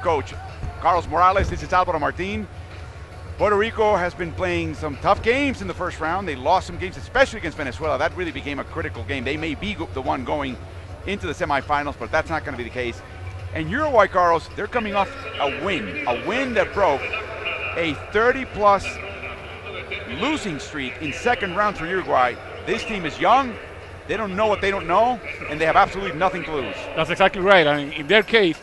coach Carlos Morales. This is Alvaro Martin. Puerto Rico has been playing some tough games in the first round. They lost some games, especially against Venezuela. That really became a critical game. They may be the one going into the semifinals, but that's not going to be the case. And Uruguay, Carlos, they're coming off a win that broke a 30-plus losing streak in second round for Uruguay. This team is young. They don't know what they don't know, and they have absolutely nothing to lose. That's exactly right. I mean, in their case,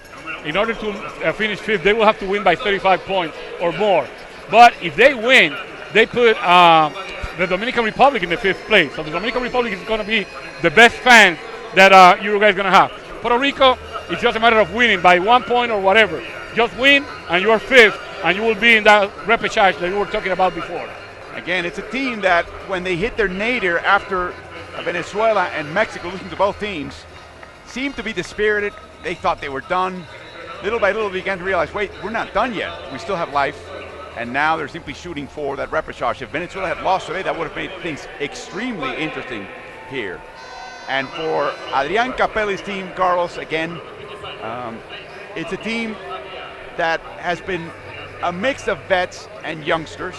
in order to finish fifth, they will have to win by 35 points or more. But if they win, they put the Dominican Republic in the fifth place. So the Dominican Republic is going to be the best fan that Uruguay is going to have. Puerto Rico, it's just a matter of winning by 1 point or whatever. Just win, and you are fifth, and you will be in that repechage that we were talking about before. Again, it's a team that when they hit their nadir after Venezuela and Mexico losing to both teams, seemed to be dispirited. They thought they were done. Little by little, they began to realize, wait, we're not done yet. We still have life. And now they're simply shooting for that repechage. If Venezuela had lost today, that would have made things extremely interesting here. And for Adrian Capelli's team, Carlos, again, it's a team that has been a mix of vets and youngsters,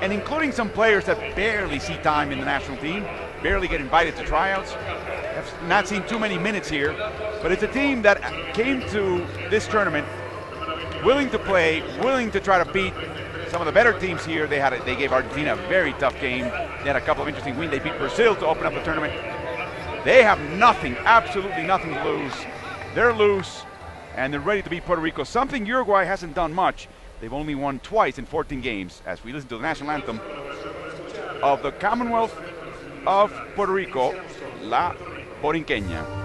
and including some players that barely see time in the national team, barely get invited to tryouts. Have not seen too many minutes here, but it's a team that came to this tournament willing to play, willing to try to beat some of the better teams here. They gave Argentina a very tough game. They had a couple of interesting wins. They beat Brazil to open up the tournament. They have nothing, absolutely nothing to lose. They're loose, and they're ready to beat Puerto Rico, something Uruguay hasn't done much. They've only won twice in 14 games, as we listen to the national anthem of the Commonwealth of Puerto Rico, La Borinqueña.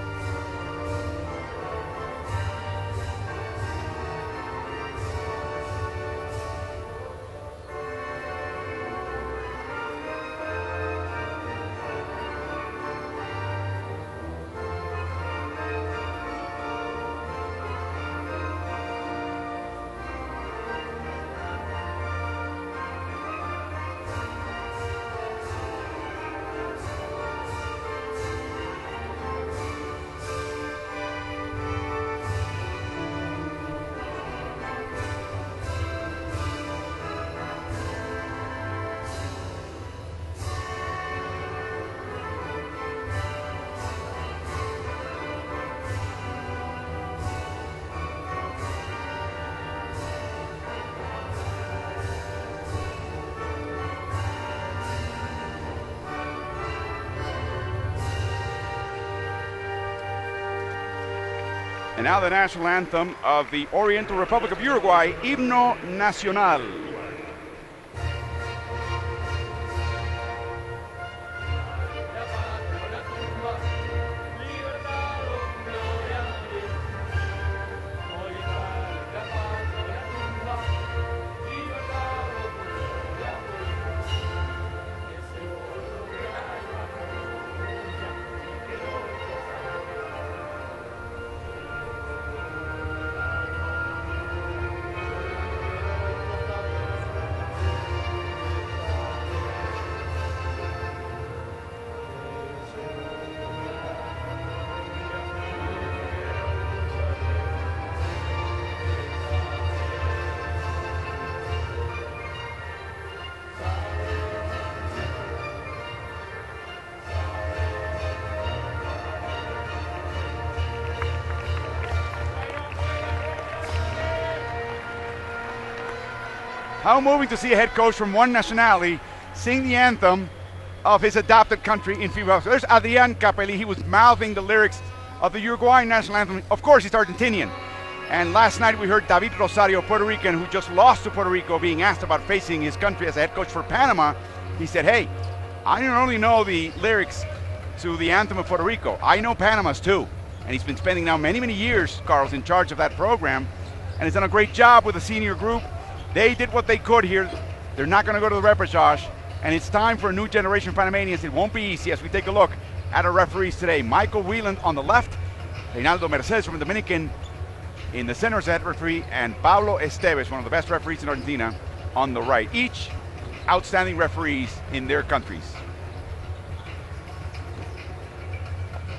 And now the national anthem of the Oriental Republic of Uruguay, Himno Nacional. How moving to see a head coach from one nationality sing the anthem of his adopted country in FIBA. So there's Adrian Capelli. He was mouthing the lyrics of the Uruguayan national anthem. Of course, he's Argentinian. And last night we heard David Rosario, Puerto Rican, who just lost to Puerto Rico, being asked about facing his country as a head coach for Panama. He said, hey, I don't only know the lyrics to the anthem of Puerto Rico, I know Panama's too. And he's been spending now many, many years, Carlos, in charge of that program. And he's done a great job with the senior group. They did what they could here. They're not going to go to the repechage. And it's time for a new generation of Panamanians. It won't be easy as we take a look at our referees today. Michael Wieland on the left, Reinaldo Mercedes from the Dominican in the center as head referee, and Pablo Esteves, one of the best referees in Argentina, on the right. Each outstanding referees in their countries.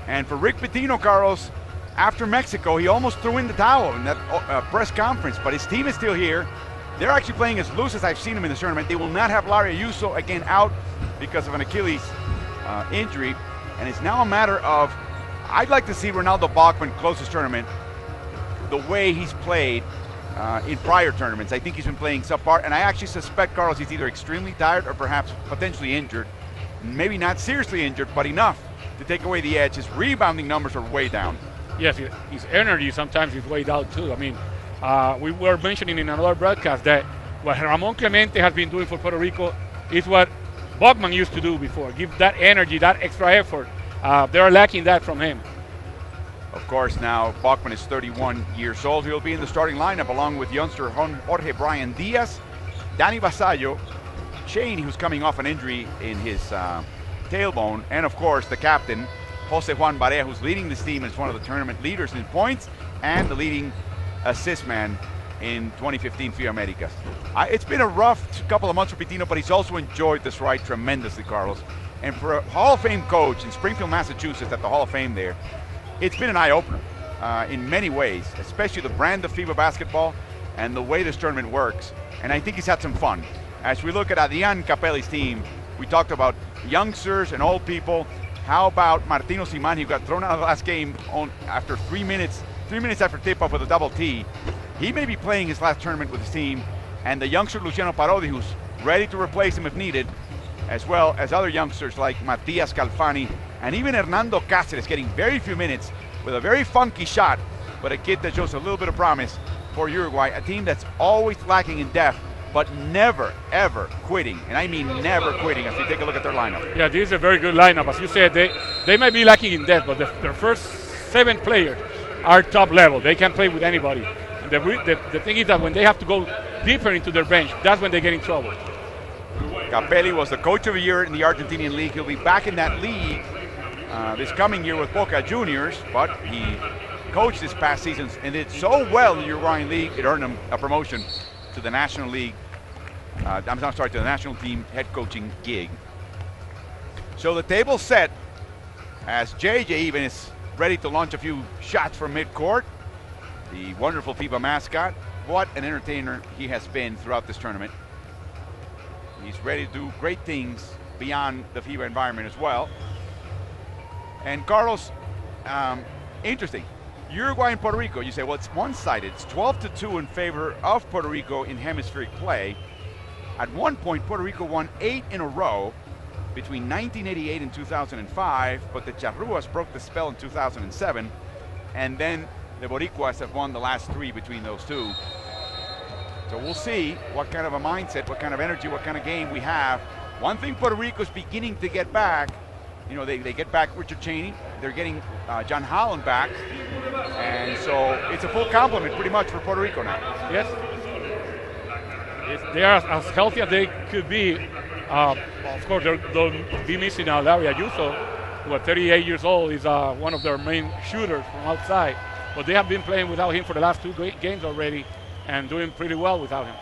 And for Rick Pitino, Carlos, after Mexico, he almost threw in the towel in that press conference, but his team is still here. They're actually playing as loose as I've seen them in the tournament. They will not have Larry Ayuso again out because of an Achilles injury, and it's now a matter of, I'd like to see Ronaldo Bachmann close this tournament the way he's played in prior tournaments. I think he's been playing subpar, and I actually suspect, Carlos, he's either extremely tired or perhaps potentially injured. Maybe not seriously injured, but enough to take away the edge. His rebounding numbers are way down. Yes, his energy sometimes is way down too. I mean, we were mentioning in another broadcast that what Ramon Clemente has been doing for Puerto Rico is what Bachmann used to do before. Give that energy, that extra effort. They're lacking that from him. Of course, now Bachmann is 31 years old. He'll be in the starting lineup along with youngster Jorge Brian Diaz, Danny Vasallo, Cheney, who's coming off an injury in his tailbone, and of course the captain, Jose Juan Barea, who's leading this team as one of the tournament leaders in points and the leading assist man in 2015 FIBA Americas. It's been a rough couple of months for Pitino, but he's also enjoyed this ride tremendously, Carlos. And for a Hall of Fame coach in Springfield, Massachusetts, at the Hall of Fame there, it's been an eye-opener in many ways, especially the brand of FIBA basketball and the way this tournament works. And I think he's had some fun. As we look at Adrian Capelli's team, we talked about youngsters and old people. How about Martino Simani, who got thrown out of the last game after 3 minutes after tip-off with a double T. He may be playing his last tournament with his team. And the youngster Luciano Parodi, who's ready to replace him if needed, as well as other youngsters like Matias Calfani and even Hernando Cáceres getting very few minutes with a very funky shot, but a kid that shows a little bit of promise for Uruguay, a team that's always lacking in depth, but never, ever quitting. And I mean never quitting as we take a look at their lineup. Yeah, this is a very good lineup. As you said, they might be lacking in depth, but their first 7 players are top level. They can play with anybody. And the thing is that when they have to go deeper into their bench, that's when they get in trouble. Capelli was the coach of the year in the Argentinian league. He'll be back in that league this coming year with Boca Juniors, but he coached this past season and did so well in the Uruguayan league, it earned him a promotion to the National League. To the national team head coaching gig. So the table's set as JJ even is ready to launch a few shots from midcourt. The wonderful FIBA mascot. What an entertainer he has been throughout this tournament. He's ready to do great things beyond the FIBA environment as well. And Carlos, interesting. Uruguay and Puerto Rico, you say, well, it's one-sided. It's 12-2 in favor of Puerto Rico in hemispheric play. At one point, Puerto Rico won 8 in a row between 1988 and 2005, but the Charruas broke the spell in 2007, and then the Boricuas have won the last 3 between those two. So we'll see what kind of a mindset, what kind of energy, what kind of game we have. One thing Puerto Rico's beginning to get back, you know, they get back Richard Cheney, they're getting John Holland back, and so it's a full complement pretty much for Puerto Rico now. Yes. They are as healthy as they could be. Of course, they'll be missing Larry Ayuso, who at 38 years old is one of their main shooters from outside. But they have been playing without him for the last 2 games already and doing pretty well without him.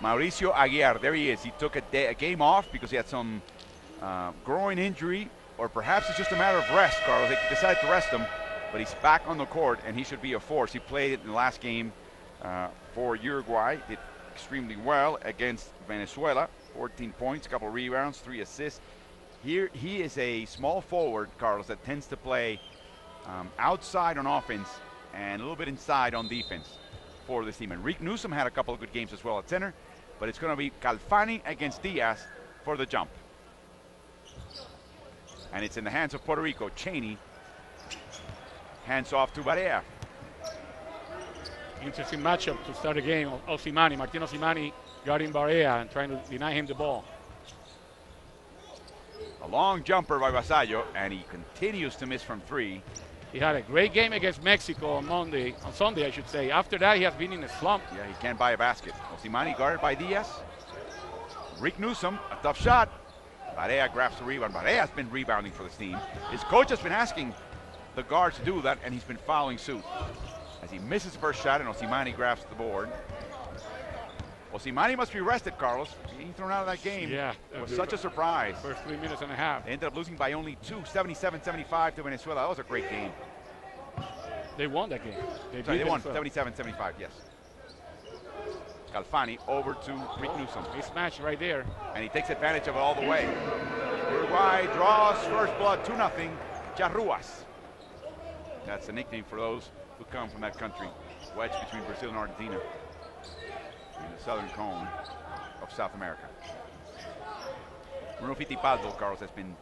Mauricio Aguiar, there he is. He took a game off because he had some groin injury, or perhaps it's just a matter of rest, Carlos. They decided to rest him, but he's back on the court and he should be a force. He played in the last game for Uruguay, did extremely well against Venezuela. 14 points, a couple of rebounds, 3 assists. Here he is a small forward, Carlos, that tends to play outside on offense and a little bit inside on defense for this team. And Rick Newsom had a couple of good games as well at center, but it's going to be Calfani against Diaz for the jump. And it's in the hands of Puerto Rico. Cheney hands off to Barea. Interesting matchup to start the game. Osimani, Martino Osimani guarding Barea and trying to deny him the ball. A long jumper by Vasallo, and he continues to miss from 3. He had a great game against Mexico on Sunday, I should say. After that, he has been in a slump. Yeah, he can't buy a basket. Osimani guarded by Diaz. Rick Newsom, a tough shot. Barea grabs the rebound. Barea's been rebounding for this team. His coach has been asking the guards to do that, and he's been following suit. As he misses the first shot, and Osimani grabs the board. Osimani must be rested, Carlos. Being thrown out of that game was such a surprise. First 3 minutes and a half. They ended up losing by only 2, 77-75 to Venezuela. That was a great game. They won that game. They won 77-75, yes. Galfani over to Rick Newsom. Mismatch right there. And he takes advantage of it all the way. Uruguay draws first blood 2-0. Charruas. That's a nickname for those who come from that country. Wedged between Brazil and Argentina in the southern cone of South America. Bruno Fittipaldo, Carlos, has been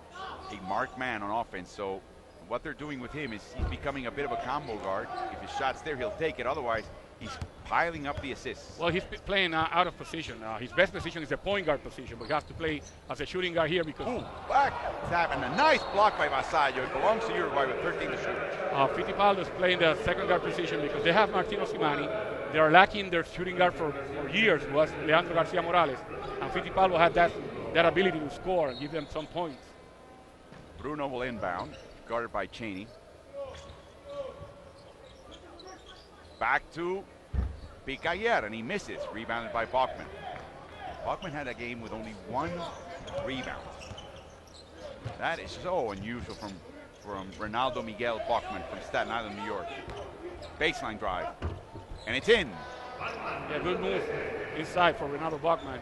a marked man on offense, so what they're doing with him is he's becoming a bit of a combo guard. If his shot's there, he'll take it. Otherwise, he's piling up the assists. Well, he's playing out of position. His best position is the point guard position, but he has to play as a shooting guard here because... Ooh, back tap, and a nice block by Vasallo. It belongs to Uruguay with 13 to shoot. Fittipaldo is playing the second guard position because they have Martin Osimani. They are lacking their shooting guard for years, was Leandro Garcia Morales. And Fittipaldo had that ability to score and give them some points. Bruno will inbound, guarded by Cheney. Back to Picayer, and he misses, rebounded by Bachman. Bachman had a game with only 1 rebound. That is so unusual from Ronaldo Miguel Bachman from Staten Island, New York. Baseline drive, and it's in. Yeah, good move inside for Ronaldo Bachman.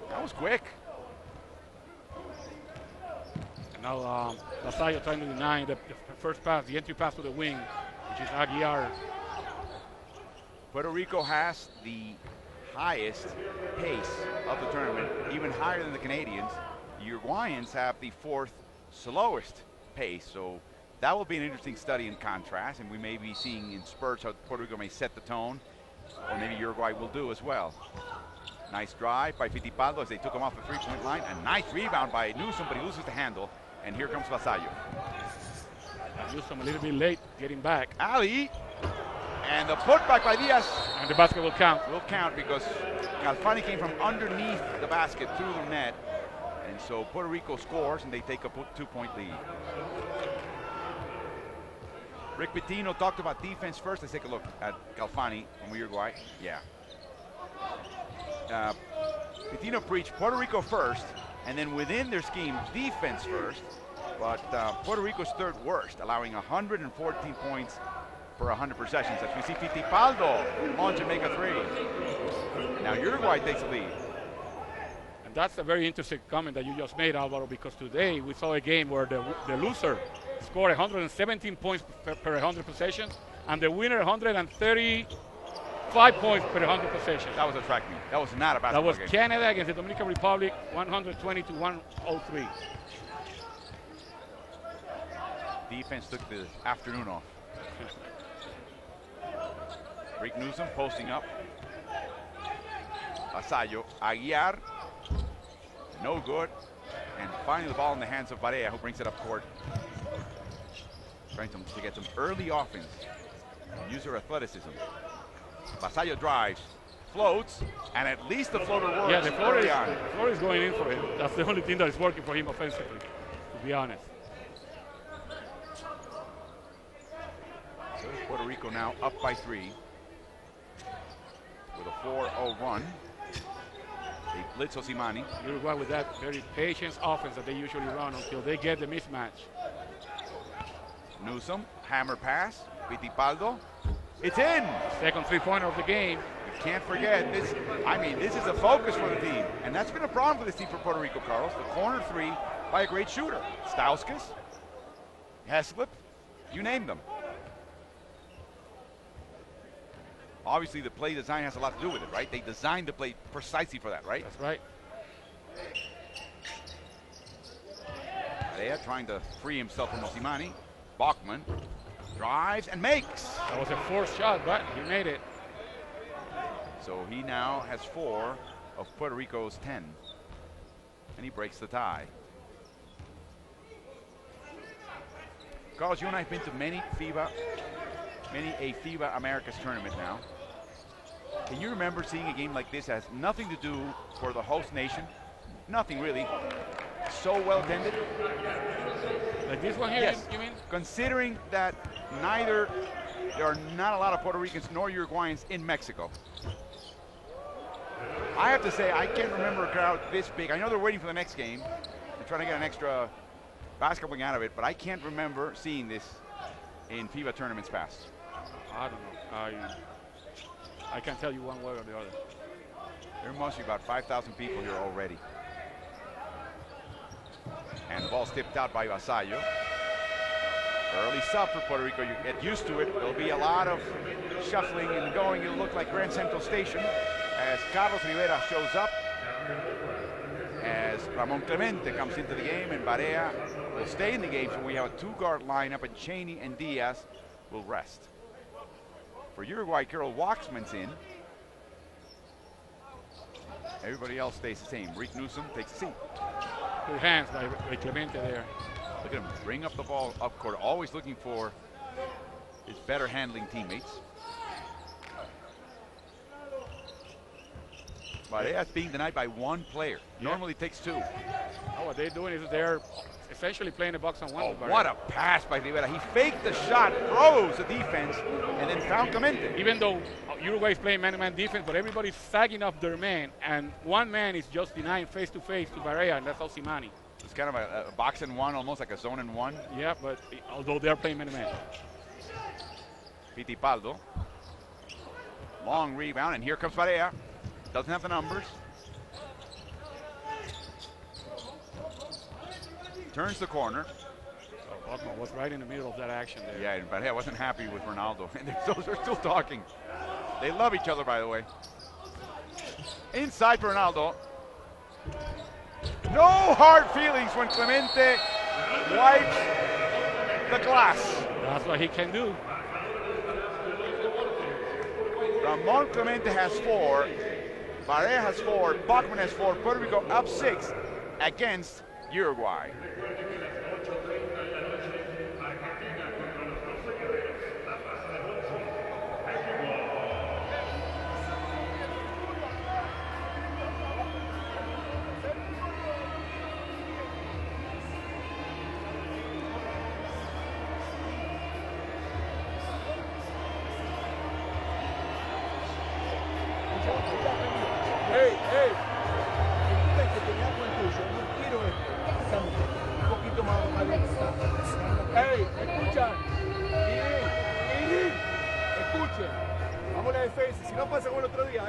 That was quick. And now Vasallo trying to deny the first pass, the entry pass to the wing, which is Aguiar. Puerto Rico has the highest pace of the tournament, even higher than the Canadians. The Uruguayans have the 4th slowest pace, so that will be an interesting study in contrast, and we may be seeing in spurts how Puerto Rico may set the tone, or maybe Uruguay will do as well. Nice drive by Fittipaldo as they took him off the three-point line. A nice rebound by Newsom, but he loses the handle, and here comes Vasallo. Newsom a little bit late getting back. Ali, and the putback by Diaz. And the basket will count. Will count because Galfani came from underneath the basket through the net. And so Puerto Rico scores, and they take a 2-point lead. Rick Pitino talked about defense first. Let's take a look at Galfani from Uruguay. Yeah. Pitino preached Puerto Rico first, and then within their scheme, defense first. But Puerto Rico's 3rd worst, allowing 114 points per 100 possessions. As we see Fittipaldo launch and make a 3. Now Uruguay takes the lead. And that's a very interesting comment that you just made, Alvaro, because today we saw a game where the loser scored 117 points per 100 possessions, and the winner 135 points per 100 possessions. That was a track meet. That was not a basketball game. That was Canada against the Dominican Republic, 120 to 103. Defense took the afternoon off. Rick Newsom posting up. Vasallo, Aguiar, no good. And finally the ball in the hands of Barea, who brings it up court. Trying to get some early offense. Use her athleticism. Vasallo drives, floats, and at least the floater works. Yeah, the floater is going in for him. That's the only thing that is working for him offensively, to be honest. So Puerto Rico now up by 3 with a 4-0 run. They blitz Osimani. Uruguay with that very patient offense that they usually run until they get the mismatch. Newsom, hammer pass, Fittipaldo. It's in! Second 3-pointer of the game. You can't forget this. I mean, this is a focus for the team, and that's been a problem for this team for Puerto Rico, Carlos. The corner 3 by a great shooter. Stauskas, Heslip, you name them. Obviously, the play design has a lot to do with it, right? They designed the play precisely for that, right? That's right. They are trying to free himself from Osimani. Bachman drives and makes. That was a forced shot, but he made it. So he now has 4 of Puerto Rico's 10. And he breaks the tie. Carlos, you and I have been to many a FIBA Americas tournament now. Can you remember seeing a game like this that has nothing to do for the host nation? Nothing really. So well attended. Like this one here, yes. you mean? Considering that there are not a lot of Puerto Ricans nor Uruguayans in Mexico. I have to say, I can't remember a crowd this big. I know they're waiting for the next game. They're trying to get an extra basketball game out of it, but I can't remember seeing this in FIBA tournaments past. I don't know. I can't tell you one way or the other. There must be about 5,000 people here already. And the ball's tipped out by Vasallo. Early sub for Puerto Rico. You get used to it. There'll be a lot of shuffling and going. It'll look like Grand Central Station as Carlos Rivera shows up. As Ramon Clemente comes into the game, and Barea will stay in the game, so we have a two-guard lineup, and Cheney and Diaz will rest. For Uruguay, Carol Waxman's in. Everybody else stays the same. Rick Newsom takes a seat. Good hands by Clemente there. Look at him bring up the ball up court, always looking for his better handling teammates. Barea's being denied by one player. Yeah. Normally takes two. Oh, what they're doing is they're essentially playing a box on one. Oh, what a pass by Rivera. He faked the shot, froze the defense, and then found Clemente. Even though Uruguay is playing man-to-man defense, but everybody's sagging off their man, and one man is just denying face-to-face to Barea, and that's Osimani. It's kind of a box and one, almost like a zone and one. Yeah, but although they're playing man-to-man. Fittipaldo. Long rebound, and here comes Barea. Doesn't have the numbers. Turns the corner. Oh, Buckman was right in the middle of that action there. Yeah, but I wasn't happy with Ronaldo. And they're still talking. They love each other, by the way. Inside for Ronaldo. No hard feelings when Clemente wipes the glass. That's what he can do. Ramon Clemente has 4. Barea has 4. Buckman has 4. Puerto Rico up 6 against Uruguay. Vamos a la defensa, si no pasa como el otro día,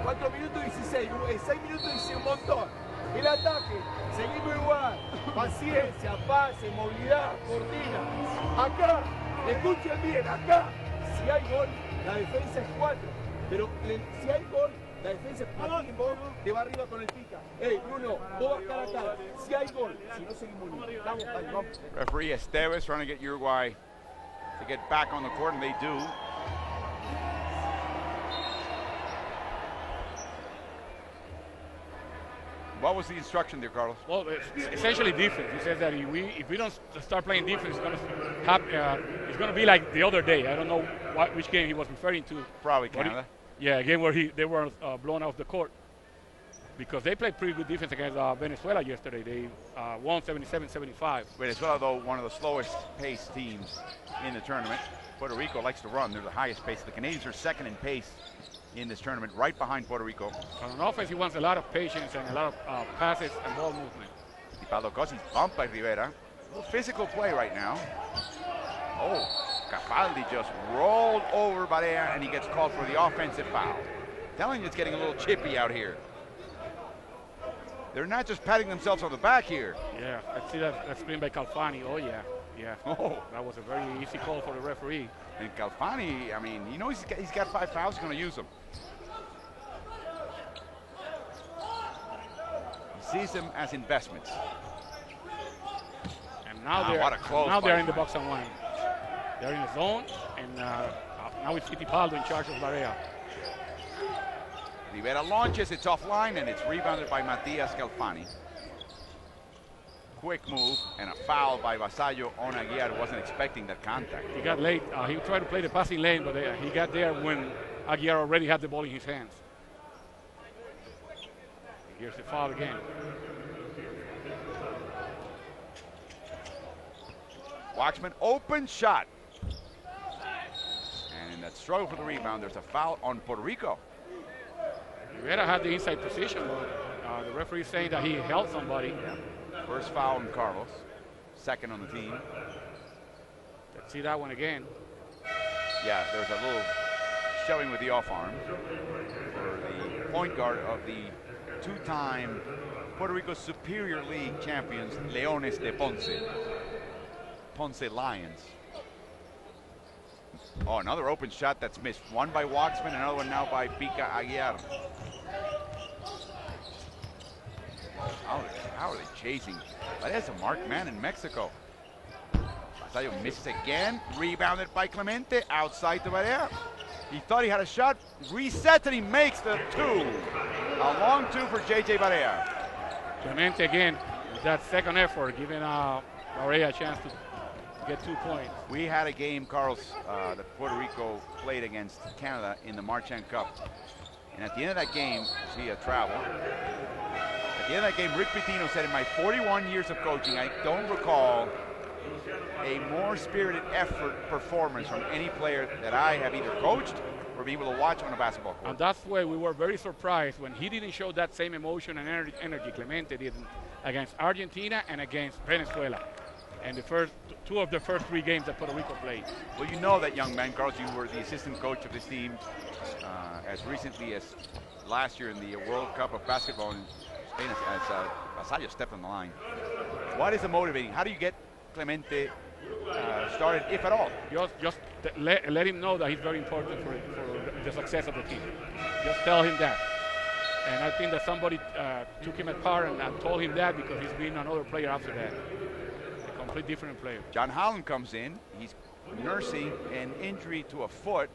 4 minutos 16, en 6 minutos hice un montón. El ataque, seguimos igual, paciencia, pase, movilidad, cortina. Acá, escuchen bien, acá, si hay gol, la defensa es 4, pero si hay gol, la defensa es vos te va arriba con el pica. Bruno, vos vas cara a cara, si hay gol, si no seguimos unidos. Vamos, vamos. Referee Esteves trying to get Uruguay to get back on the court, and they do. What was the instruction there, Carlos? Well, it's essentially defense. He says that if we don't start playing defense, it's going to be like the other day. I don't know which game he was referring to. Probably Canada. Yeah, a game where they were blown off the court because they played pretty good defense against Venezuela yesterday. They won 77-75. Venezuela, though, one of the slowest paced teams in the tournament. Puerto Rico likes to run. They're the highest pace. The Canadians are second in pace in this tournament, right behind Puerto Rico. On offense, he wants a lot of patience and a lot of passes and ball movement. Fittipaldo Cossi bumped by Rivera. A little physical play right now. Oh, Capaldi just rolled over Barea, and he gets called for the offensive foul. Telling you it's getting a little chippy out here. They're not just patting themselves on the back here. Yeah, I see that screen by Calfani. Oh, yeah. Yeah, oh, that was a very easy call for the referee. And Calfani, I mean, you know he's got 5 fouls, he's going to use them. He sees them as investments. And now they're in the box and one. They're in the zone, and now it's Fittipaldo in charge of Barea. Rivera launches, it's offline, and it's rebounded by Matias Calfani. Quick move and a foul by Vasallo on Aguiar. Wasn't expecting that contact. He got late. He tried to play the passing lane, but he got there when Aguiar already had the ball in his hands. Here's the foul again. Waxman, open shot. And in that struggle for the rebound, there's a foul on Puerto Rico. Rivera had the inside position, but the referee is saying that he held somebody. Yeah. First foul on Carlos, second on the team. Let's see that one again. Yeah, there's a little shoving with the off arm for the point guard of the two-time Puerto Rico Superior League champions, Leones de Ponce. Ponce Lions. Oh, another open shot that's missed. One by Waxman, another one now by Pica Aguiar. How are they chasing? That's a marked man in Mexico. Vasallo misses again. Rebounded by Clemente. Outside to Barea. He thought he had a shot. Resets and he makes the two. A long two for J.J. Barea. Clemente again with that second effort, giving Barea a chance to get 2 points. We had a game, Carlos, that Puerto Rico played against Canada in the Marchand Cup. And at the end of that game, via travel, at the end of that game, Rick Pitino said, in my 41 years of coaching, I don't recall a more spirited effort performance from any player that I have either coached or been able to watch on a basketball court. And that's why we were very surprised when he didn't show that same emotion and energy Clemente did against Argentina and against Venezuela. And the first two of the first 3 games that Puerto Rico played. Well, you know that young man, Carlos. You were the assistant coach of this team as recently as last year in the World Cup of Basketball in Spain as Vasallo stepped on the line. What is the motivating? How do you get Clemente started, if at all? Just let him know that he's very important for the success of the team. Just tell him that. And I think that somebody took him apart and told him that because he's been another player after that. Complete different player. John Holland comes in. He's nursing an injury to a foot.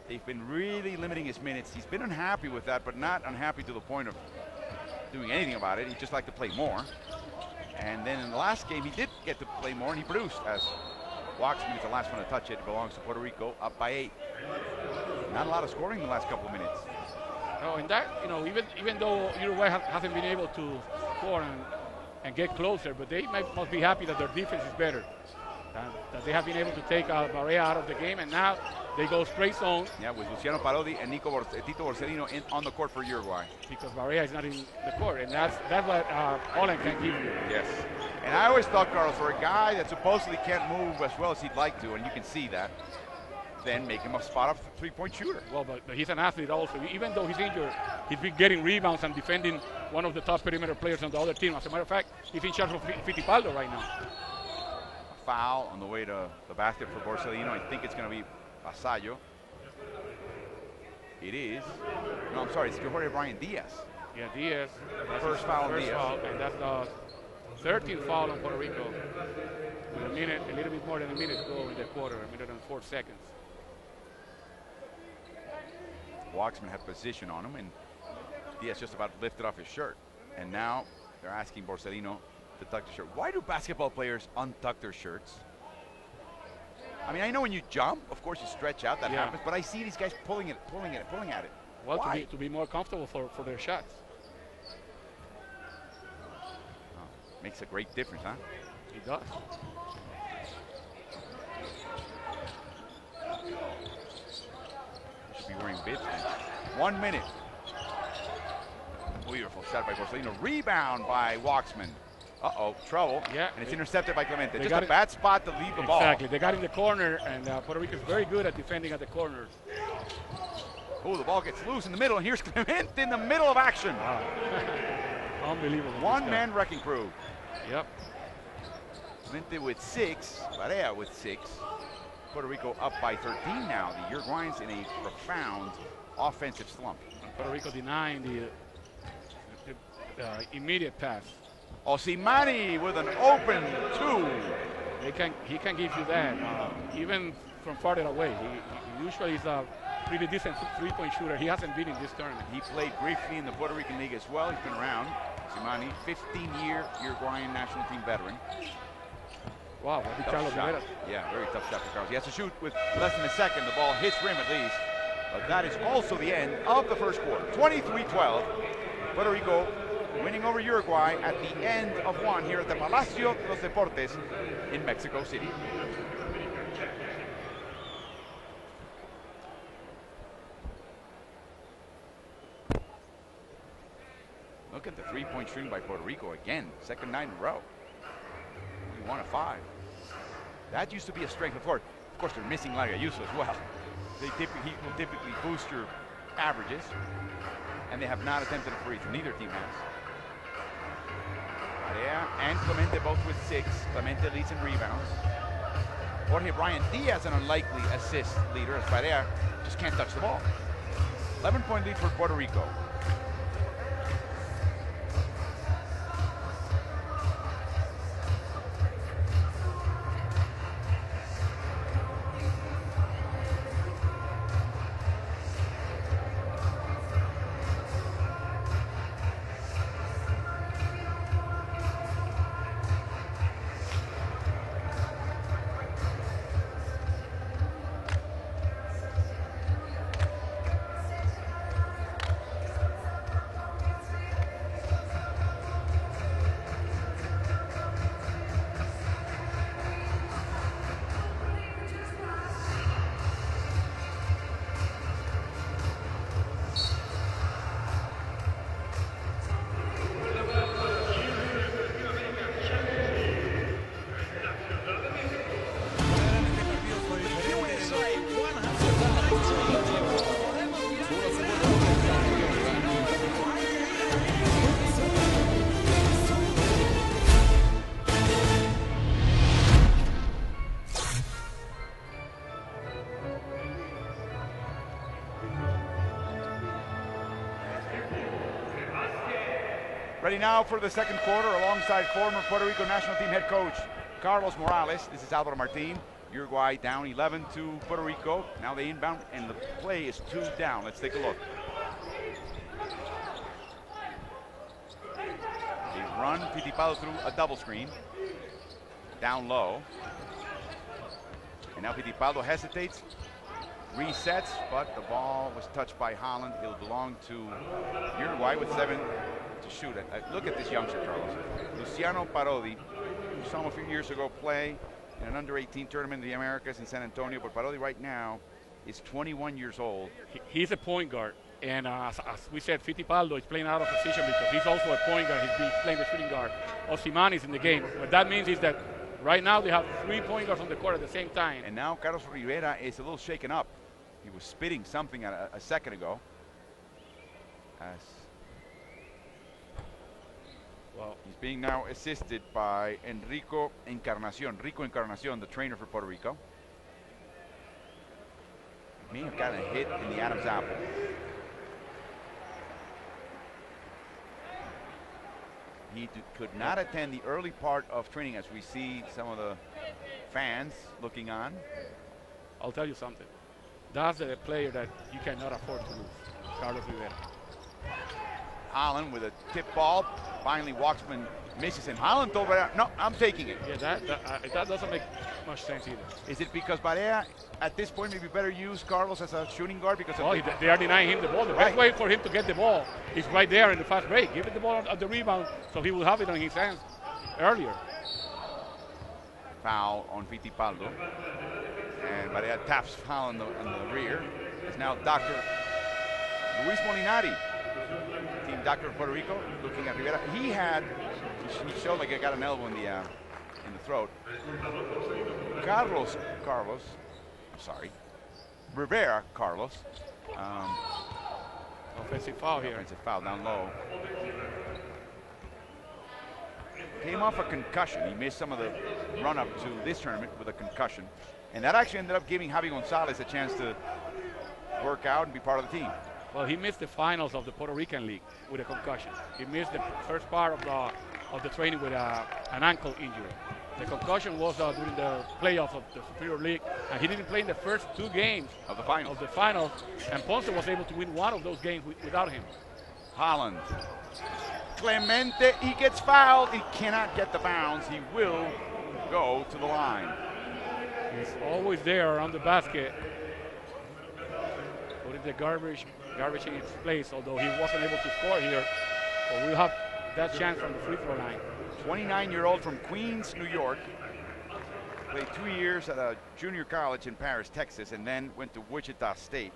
They've been really limiting his minutes. He's been unhappy with that, but not unhappy to the point of doing anything about it. He'd just like to play more. And then in the last game, he did get to play more, and he produced as Waxman is the last one to touch it. It belongs to Puerto Rico, up by 8. Not a lot of scoring in the last couple of minutes. No, and that, even though Uruguay hasn't been able to score and get closer, but they must be happy that their defense is better. That they have been able to take Barea out of the game, and now they go straight zone. Yeah, with Luciano Parodi and Tito Borsellino on the court for Uruguay. Because Barea is not in the court, and that's what Holland can give you. Yes. And I always thought, Carlos, for a guy that supposedly can't move as well as he'd like to, and you can see that, then make him a spot-up three-point shooter. Well, but he's an athlete also. Even though he's injured, he's been getting rebounds and defending one of the top perimeter players on the other team. As a matter of fact, he's in charge of Fittipaldo right now. A foul on the way to the basket for Borsellino. I think it's going to be Vasallo. It is. No, I'm sorry. It's Jorge Brian Diaz. Yeah, Diaz. First foul on Diaz. Foul, and that's the 13th foul on Puerto Rico. With a little bit more than a minute to go in the quarter, 1 minute and 4 seconds. Waxman had position on him, and Diaz just about lifted off his shirt. And now they're asking Borsellino to tuck the shirt. Why do basketball players untuck their shirts? I mean, I know when you jump, of course you stretch out, that happens, but I see these guys pulling at it. Well, why? to be more comfortable for their shots. Oh, makes a great difference, huh? It does. Should be wearing bibs then. 1 minute. Beautiful shot by Borsellino. Rebound by Waxman. Uh-oh, trouble. Yeah. And it's intercepted by Clemente. Just a it. bad spot to leave the ball. Exactly. They got in the corner, and Puerto Rico is very good at defending at the corners. Oh, the ball gets loose in the middle, and here's Clemente in the middle of action. Wow. Unbelievable. One-man wrecking crew. Yep. Clemente with 6, Barea with 6. Puerto Rico up by 13 now. The Uruguayans in a profound offensive slump. Puerto Rico denying the immediate pass. Osimani with an open 2. He can give you that, even from farther away. He usually is a pretty decent three-point shooter. He hasn't been in this tournament. He played briefly in the Puerto Rican League as well. He's been around. Osimani, 15-year Uruguayan national team veteran. Wow, what did Carlos Rivera? Yeah, very tough shot for Carlos. He has to shoot with less than a second. The ball hits rim at least. But that is also the end of the first quarter. 23-12. Puerto Rico winning over Uruguay at the end of one here at the Palacio de los Deportes in Mexico City. Look at the three-point shooting by Puerto Rico again. Second night in a row. Only 1 of 5. That used to be a strength. Of course, they're missing Lagayuso as well. He will typically boost your averages. And they have not attempted a free throw. Neither team has. Barea and Clemente both with 6. Clemente leads in rebounds. Jorge Brian Diaz, an unlikely assist leader, as Barea just can't touch the ball. 11-point lead for Puerto Rico. Ready now for the second quarter alongside former Puerto Rico national team head coach Carlos Morales. This is Alvaro Martin. Uruguay down 11 to Puerto Rico. Now they inbound and the play is 2 down. Let's take a look. They run Fittipaldo through a double screen. Down low. And now Fittipaldo hesitates, resets, but the ball was touched by Holland. It'll belong to Uruguay with 7 to shoot it. Look at this youngster, Carlos. Luciano Parodi. We saw him a few years ago play in an under-18 tournament in the Americas in San Antonio, but Parodi right now is 21 years old. He's a point guard, and as we said, Fittipaldo is playing out of position because he's also a point guard. He's playing the shooting guard. Osimhen is in the game. What that means is that right now they have 3 point guards on the court at the same time. And now Carlos Rivera is a little shaken up. He was spitting something a second ago. Well, he's being now assisted by Rico Encarnacion, the trainer for Puerto Rico. May have gotten a hit in the Adam's apple. He could not attend the early part of training as we see some of the fans looking on. I'll tell you something. That's a player that you cannot afford to lose, Carlos Rivera. Holland with a tip ball. Finally, Waxman misses him. Holland told Barea, no, I'm taking it. Yeah, that doesn't make much sense either. Is it because Barea, at this point, maybe better use Carlos as a shooting guard? Because they are denying him the ball. The best way for him to get the ball is right there in the fast break. Give it the ball at the rebound so he will have it on his hands earlier. Foul on Fittipaldo. And Barea taps Holland on the rear. It's now Dr. Luis Molinari, team doctor of Puerto Rico, looking at Rivera. He showed like he got an elbow in the throat. Rivera Carlos. Offensive foul here. Offensive foul down low. Came off a concussion. He missed some of the run-up to this tournament with a concussion. And that actually ended up giving Javi Gonzalez a chance to work out and be part of the team. Well, he missed the finals of the Puerto Rican League with a concussion. He missed the first part of the training with an ankle injury. The concussion was during the playoffs of the Superior League, and he didn't play in the first 2 games of the finals. And Ponce was able to win one of those games without him. Holland. Clemente, he gets fouled. He cannot get the bounce. He will go to the line. He's always there around the basket, putting the garbage in its place, although he wasn't able to score here. But we'll have that chance from the free throw line. 29-year-old from Queens, New York. Played 2 years at a junior college in Paris, Texas, and then went to Wichita State.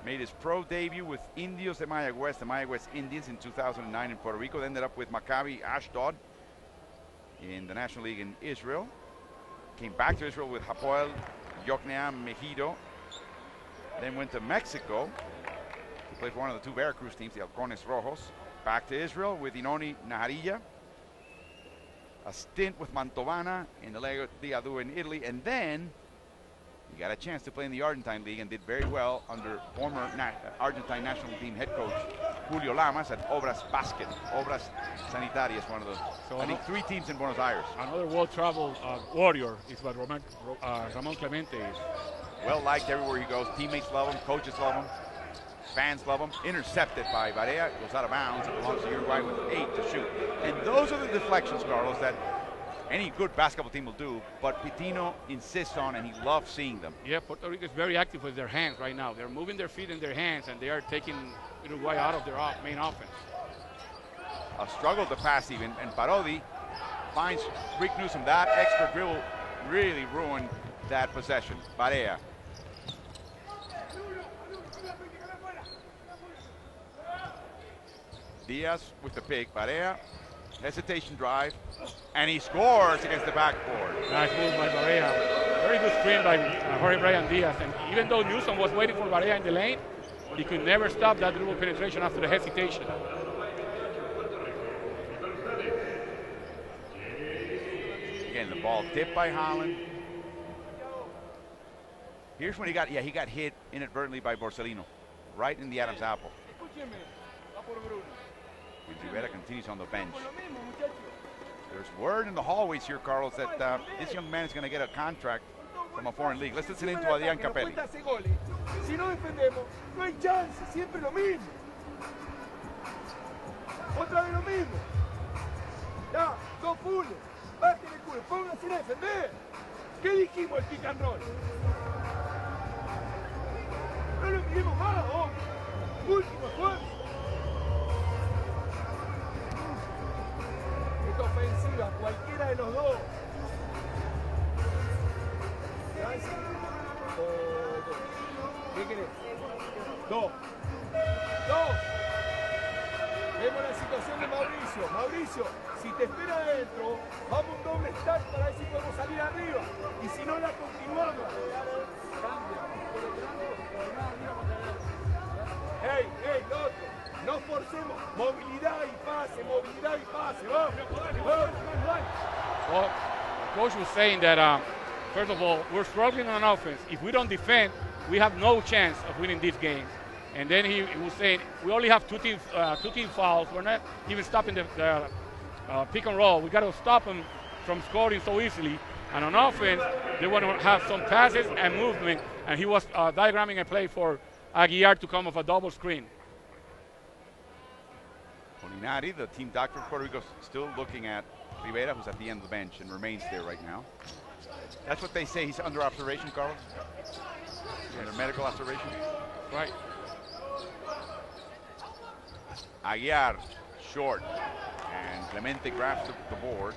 Made his pro debut with Indios de Mayagüez, the Mayagüez Indians in 2009 in Puerto Rico. Then ended up with Maccabi Ashdod in the National League in Israel. Came back to Israel with Hapoel Yokneam Mejido. Then went to Mexico to play for one of the two Veracruz teams, the Halcones Rojos. Back to Israel with Inoni Naharija. A stint with Mantovana in the Lega di Adu in Italy, and then he got a chance to play in the Argentine League and did very well under former Argentine national team head coach Julio Lamas at Obras Basket. Obras Sanitarias, one of the, So I think, 3 teams in Buenos Aires. Another world-travel warrior is what Ramon Clemente is. Well liked everywhere he goes. Teammates love him, coaches love him, fans love him. Intercepted by Barea, goes out of bounds. It belongs to Uruguay with 8 to shoot. And those are the deflections, Carlos, that any good basketball team will do, but Pitino insists on, and he loves seeing them. Yeah, Puerto Rico is very active with their hands right now. They're moving their feet and their hands, and they are taking Uruguay out of their main offense. A struggle to pass even, and Parodi finds Rick Newsom. That extra dribble really ruined that possession. Barea. Diaz with the pick. Barea, hesitation drive, and he scores against the backboard. Nice move by Barea. Very good screen by Jorge Brian Diaz. And even though Newsom was waiting for Barea in the lane, he could never stop that dribble penetration after the hesitation. Again, the ball tipped by Holland. Here's when he got hit inadvertently by Borsellino, right in the Adam's apple. And Rivera continues on the bench. There's word in the hallways here, Carlos, that this young man is going to get a contract from a foreign league. Let's listen in to Adrián Capelli. Si no defendemos, no hay chance, siempre lo mismo. Otra vez lo mismo. Ya, 2 fules. Bajen el culo, pónganse a defender. ¿Qué dijimos el pick and roll? No lo miremos más, hombre. Último esfuerzo. Esta ofensiva, cualquiera de los dos. ¿Qué querés? 2. Vemos la situación de Mauricio. Mauricio, si te espera adentro, vamos un doble stack para ver si podemos salir arriba. Y si no, la continuamos. ¡Ey, otro! No forcemos. Movilidad y pase. Vamos. Well, coach was saying that, first of all, we're struggling on offense. If we don't defend, we have no chance of winning this game. And then he was saying, we only have two team fouls. We're not even stopping the pick and roll. We got to stop them from scoring so easily. And on offense, they want to have some passes and movement. And he was diagramming a play for Aguiar to come off a double screen. Molinari, the team doctor of Puerto Rico, still looking at Rivera, who's at the end of the bench and remains there right now. That's what they say. He's under observation, Carlos. Under medical observation. Right. Aguiar, short, and Clemente grabs the board.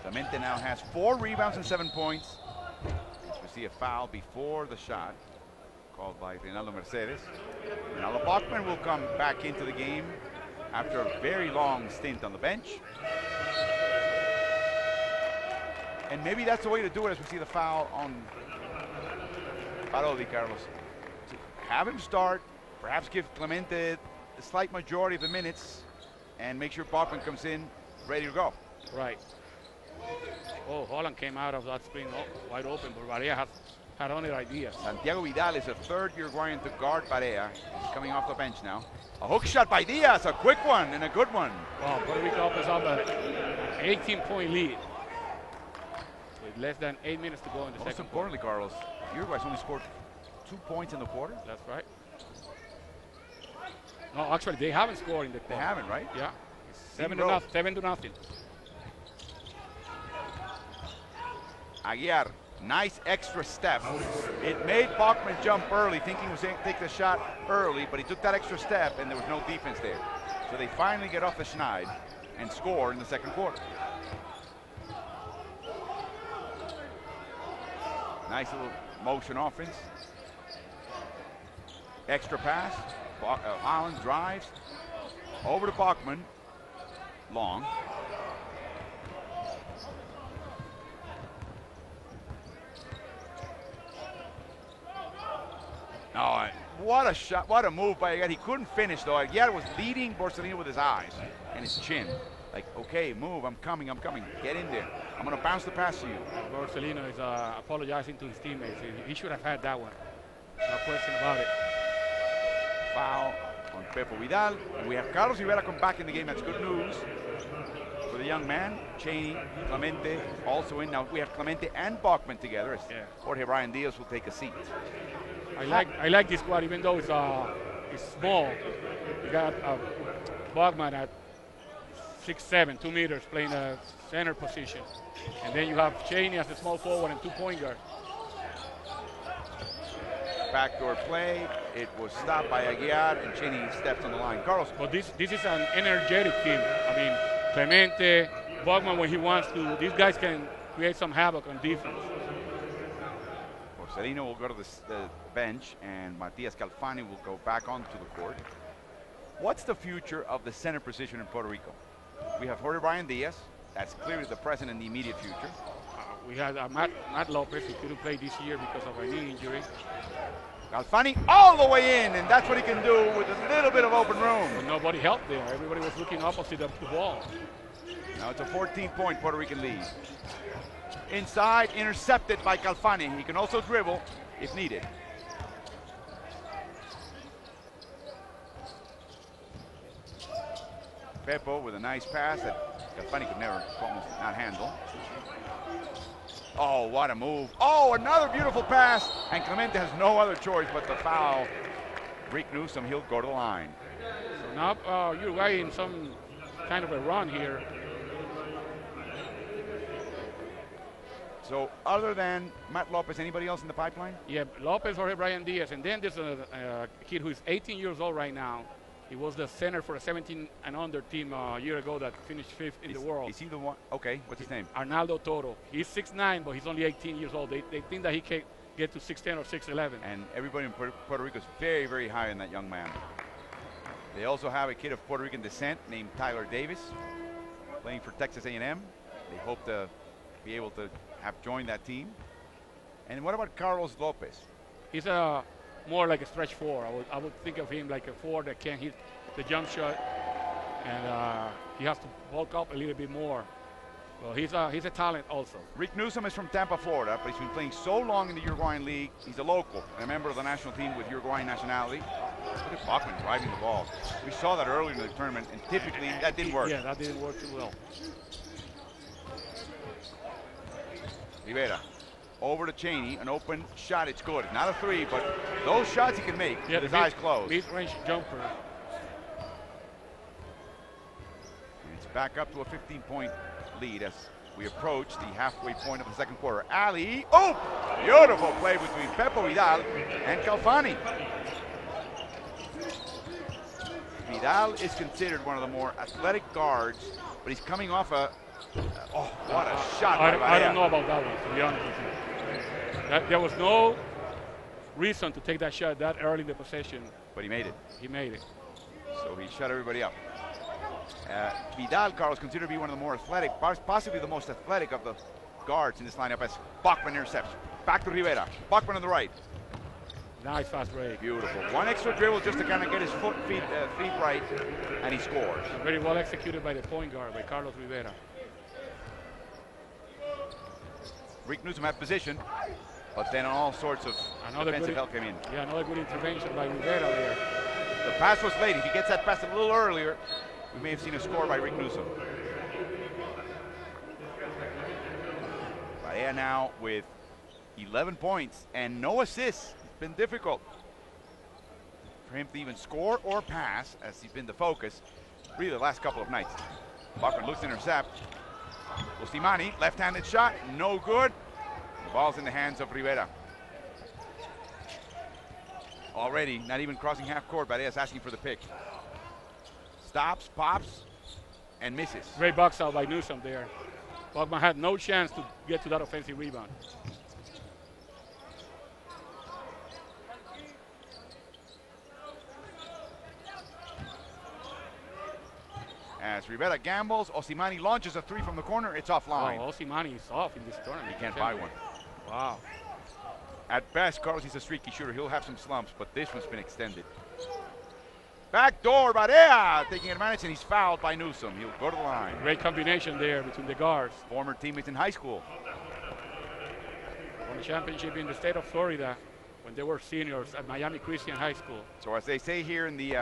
Clemente now has 4 rebounds and 7 points. We see a foul before the shot, called by Reinaldo Mercedes. Reinaldo Bachman will come back into the game after a very long stint on the bench. And maybe that's the way to do it as we see the foul on Parodi, Carlos. To have him start, perhaps give Clemente the slight majority of the minutes, and make sure Bachman comes in ready to go. Right. Oh, Holland came out of that screen wide open, but Barea had other ideas. Santiago Vidal is a 3rd Uruguayan to guard Barea. He's coming off the bench now. A hook shot by Diaz, a quick one and a good one. Wow, Puerto Rico opens up an 18-point lead with less than 8 minutes to go in the second. Most importantly, Carlos, Uruguay's only scored 2 points in the quarter. That's right. No, actually, they haven't scored in the quarter. They haven't, right? Yeah. 7 to nothing. Aguiar, nice extra step. It made Bachman jump early, thinking he was going to take the shot early, but he took that extra step and there was no defense there. So they finally get off the schneid and score in the second quarter. Nice little motion offense. Extra pass. Holland drives. Over to Bachman. Long. Oh, what a shot, what a move by Aguiar. He couldn't finish though. Aguiar was leading Borsellino with his eyes and his chin. Like, okay, move, I'm coming. Get in there. I'm gonna bounce the pass to you. Borsellino is apologizing to his teammates. He should have had that one. No question about it. Foul on Pepo Vidal. And we have Carlos Rivera come back in the game. That's good news for the young man. Cheney, Clemente also in. Now we have Clemente and Bachman together. Jorge Brian Diaz will take a seat. I like this squad, even though it's small. You got Bachman at 6'7", 2 meters, playing a center position. And then you have Cheney as a small forward and 2 point guard. Backdoor play. It was stopped by Aguiar, and Cheney steps on the line. Carlos. But this is an energetic team. I mean, Clemente, Bachman, when he wants to, these guys can create some havoc on defense. Borsellino will go to the bench, and Matias Calfani will go back onto the court. What's the future of the center position in Puerto Rico? We have Jorge Brian Diaz. That's clearly the present and the immediate future. We had Matt Lopez, who couldn't play this year because of a knee injury. Calfani all the way in, and that's what he can do with a little bit of open room. But nobody helped there. Everybody was looking opposite the ball. Now it's a 14-point Puerto Rican lead. Inside, intercepted by Calfani. He can also dribble if needed. Pepo with a nice pass that Calfani could never, almost not handle. Oh, what a move. Oh, another beautiful pass. And Clemente has no other choice but to foul Rick Newsom. He'll go to the line. So now Uruguay in some kind of a run here. So other than Matt Lopez, anybody else in the pipeline? Yeah, Lopez, Jorge Brian Diaz. And then there's a kid who is 18 years old right now. He was the center for a 17 and under team a year ago that finished 5th in the world. Is he the one? Okay, what's his name? Arnaldo Toro. He's 6'9", but he's only 18 years old. They think that he can get to 6'10 or 6'11. And everybody in Puerto Rico is very, very high on that young man. They also have a kid of Puerto Rican descent named Tyler Davis, playing for Texas A&M. They hope to be able to have joined that team. And what about Carlos Lopez? He's more like a stretch four. I would think of him like a four that can hit the jump shot, and he has to bulk up a little bit more. Well, he's a talent also. Rick Newsom is from Tampa, Florida, but he's been playing so long in the Uruguayan league. He's a local, a member of the national team with Uruguayan nationality. Look at Bachman driving the ball. We saw that earlier in the tournament, and typically that didn't work. Yeah, that didn't work too well. Rivera. Over to Cheney, an open shot, it's good. Not a three, but those shots he can make with his eyes closed. Mid-range jumper. And it's back up to a 15-point lead as we approach the halfway point of the second quarter. Ali, oh, beautiful play between Pepo Vidal and Calfani. Vidal is considered one of the more athletic guards, but he's coming off a, oh, what a shot. I don't know about that one, to be honest with you. There was no reason to take that shot that early in the possession. But he made it. He made it. So he shut everybody up. Vidal, Carlos, considered to be one of the more athletic, possibly the most athletic of the guards in this lineup as Bachman intercepts. Back to Rivera. Bachman on the right. Nice fast break. Beautiful. One extra dribble just to kind of get his feet right, and he scores. Very well executed by the point guard, by Carlos Rivera. Rick Newsom had position, but then all sorts of defensive help came in. Yeah, another good intervention by Rivera there. The pass was late. If he gets that pass a little earlier, we may have seen a score by Rick Newsom. Barea now with 11 points and no assists. It's been difficult for him to even score or pass, as he's been the focus really the last couple of nights. Bachman looks to intercept. Bustimani, left-handed shot, no good. The ball's in the hands of Rivera. Already, not even crossing half court, Barea's asking for the pick. Stops, pops, and misses. Great box out by Newsom there. Bachman had no chance to get to that offensive rebound. As Rivera gambles, Osimani launches a three from the corner. It's offline. Oh, Osimani is off in this tournament. He can't buy one. Wow. At best, Carlos, he's a streaky shooter. He'll have some slumps, but this one's been extended. Backdoor, Barea taking advantage, and he's fouled by Newsom. He'll go to the line. Great combination there between the guards. Former teammates in high school. Won the championship in the state of Florida when they were seniors at Miami Christian High School. So as they say here in the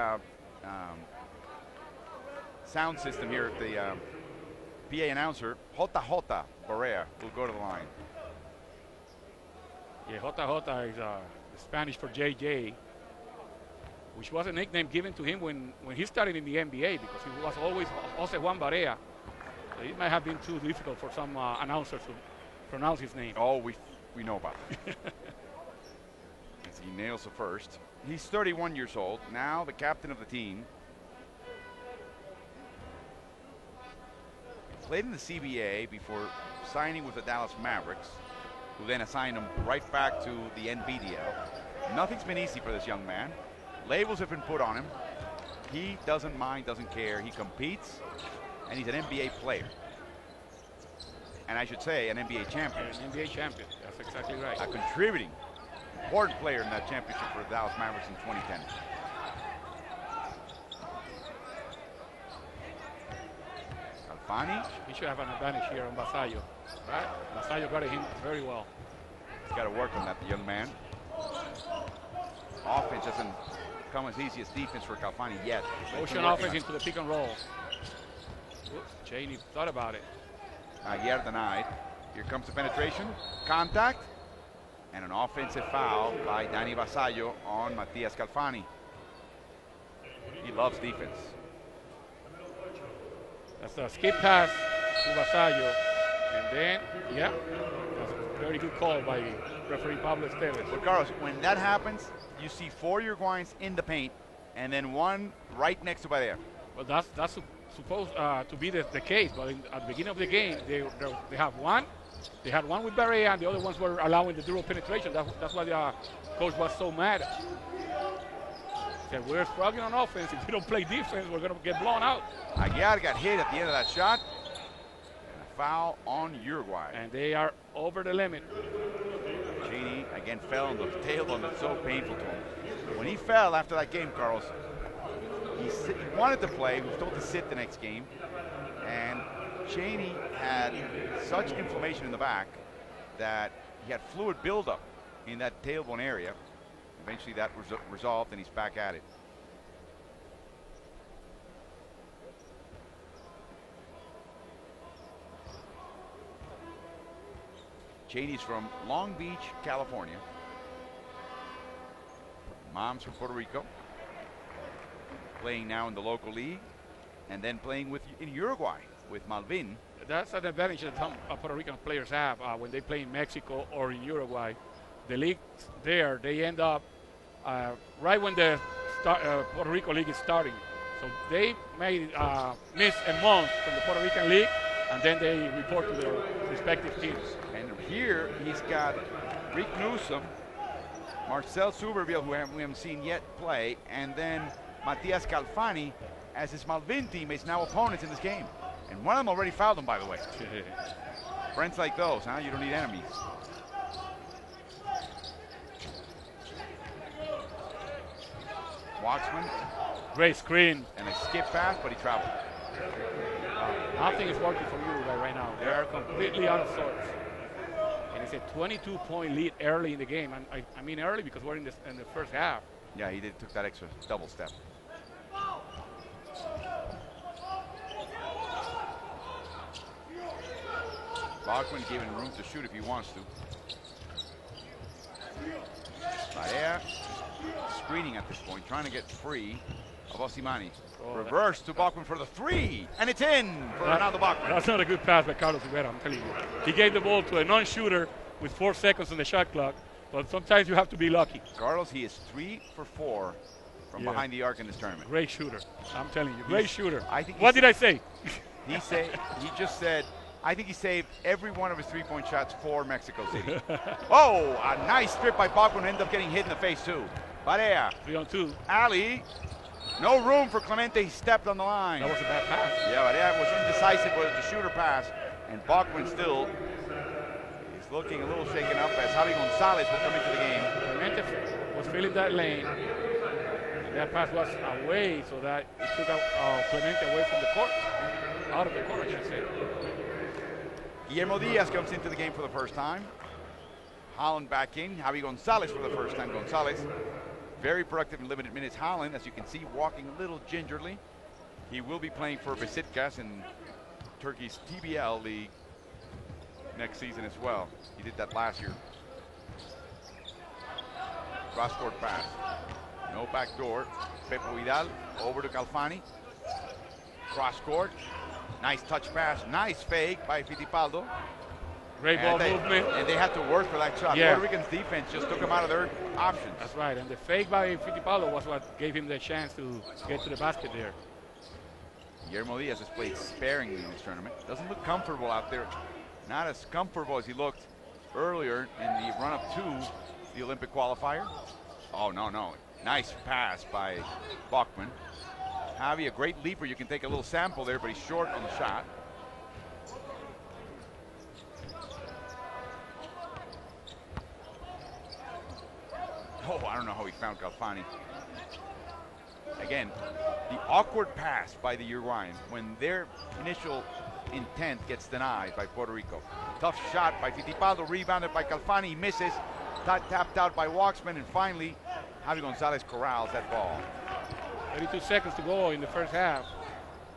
sound system here at the PA announcer, JJ Barea will go to the line. Yeah, JJ is Spanish for JJ, which was a nickname given to him when he started in the NBA because he was always Jose Juan Barea. So it might have been too difficult for some announcers to pronounce his name. Oh, we know about it. As he nails the first. He's 31 years old, now the captain of the team. Played in the CBA before signing with the Dallas Mavericks, who then assigned him right back to the NBDL. Nothing's been easy for this young man. Labels have been put on him. He doesn't mind, doesn't care. He competes, and he's an NBA player. And I should say an NBA champion. An NBA champion, that's exactly right. A contributing, important player in that championship for the Dallas Mavericks in 2010. Calfani. He should have an advantage here on Vasallo. Right? Vasallo got him very well. He's got to work on that, the young man. Offense doesn't come as easy as defense for Calfani yet. Motion offense into the pick and roll. Oops, Cheney thought about it. Aguiar denied. Here comes the penetration, contact, and an offensive foul by Danny Vasallo on Matias Calfani. He loves defense. That's a skip pass to Vasallo. And then, yeah, that's a very good call by referee Pablo Esteves. But Carlos, when that happens, you see 4 Uruguayans in the paint, and then one right next to Barea. Well, that's supposed to be the case, but at the beginning of the game, they have one. They had one with Barea, and the other ones were allowing the dribble penetration. That's why the coach was so mad. He said, we're struggling on offense. If we don't play defense, we're going to get blown out. Aguiar got hit at the end of that shot. And a foul on Uruguay. And they are over the limit. Cheney again fell on the tailbone. That's so painful to him. When he fell after that game, Carlos, he wanted to play. He was told to sit the next game. And Cheney had such inflammation in the back that he had fluid buildup in that tailbone area. Eventually that was resolved and he's back at it. Cheney's from Long Beach, California. Mom's from Puerto Rico. Playing now in the local league and then playing in Uruguay with Malvin. That's an advantage that some Puerto Rican players have when they play in Mexico or in Uruguay. The league there, they end up right when the Puerto Rico league is starting. So they may miss a month from the Puerto Rican league, and then they report to their respective teams. And here he's got Rick Newsom, Marcel Suberville, who we haven't seen yet play, and then Matias Calfani as his Malvin teammates, now opponents in this game. And one of them already fouled him, by the way. Friends like those, huh? You don't need enemies. Waxman. Great screen. And a skip pass, but he traveled. Nothing is working for Uruguay right now. They are completely out of sorts. And it's a 22-point lead early in the game. And I mean early because we're in the first half. Yeah, he took that extra double step. Bachman gave him room to shoot if he wants to. Barea screening at this point, trying to get free of Osimani. Reverse to Bachman for the three, and it's in for Ronaldo Bachman. That's not a good pass by Carlos Rivera, I'm telling you. He gave the ball to a non-shooter with 4 seconds on the shot clock, but sometimes you have to be lucky. Carlos, he is 3 for 4 from behind the arc in this tournament. Great shooter, I'm telling you, great shooter. What did I say? He just said, I think he saved every one of his three-point shots for Mexico City. Oh, a nice strip by Bachman, ended up getting hit in the face too. Barea. 3-on-2. Ali. No room for Clemente. He stepped on the line. That was a bad pass. Yeah, but that was indecisive with the shooter pass. And Bachman still is looking a little shaken up as Javi Gonzalez will come into the game. Clemente was filling that lane. And that pass was away, so that it took out Clemente away from the court. Out of the court, I should say. Guillermo Diaz comes into the game for the first time. Holland back in. Javi Gonzalez for the first time. Gonzalez, very productive in limited minutes. Holland, as you can see, walking a little gingerly. He will be playing for Besiktas in Turkey's TBL league next season as well. He did that last year. Cross-court pass. No back door. Pepe Vidal over to Calfani. Cross-court. Nice touch pass. Nice fake by Fittipaldo. Great ball movement. And they had to work for that shot. Yeah. Puerto Rican's defense just took them out of their options. That's right. And the fake by Fittipaldo was what gave him the chance to get to the basket there. Guillermo Diaz has played sparingly in this tournament. Doesn't look comfortable out there. Not as comfortable as he looked earlier in the run-up to the Olympic qualifier. Oh, no. Nice pass by Bachman. Javi, a great leaper. You can take a little sample there, but he's short on the shot. Oh, I don't know how he found Calfani. Again, the awkward pass by the Uruguayans when their initial intent gets denied by Puerto Rico. Tough shot by Fittipaldo, rebounded by Calfani, misses. Tapped out by Waxman, and finally, Javi Gonzalez corrals that ball. 32 seconds to go in the first half.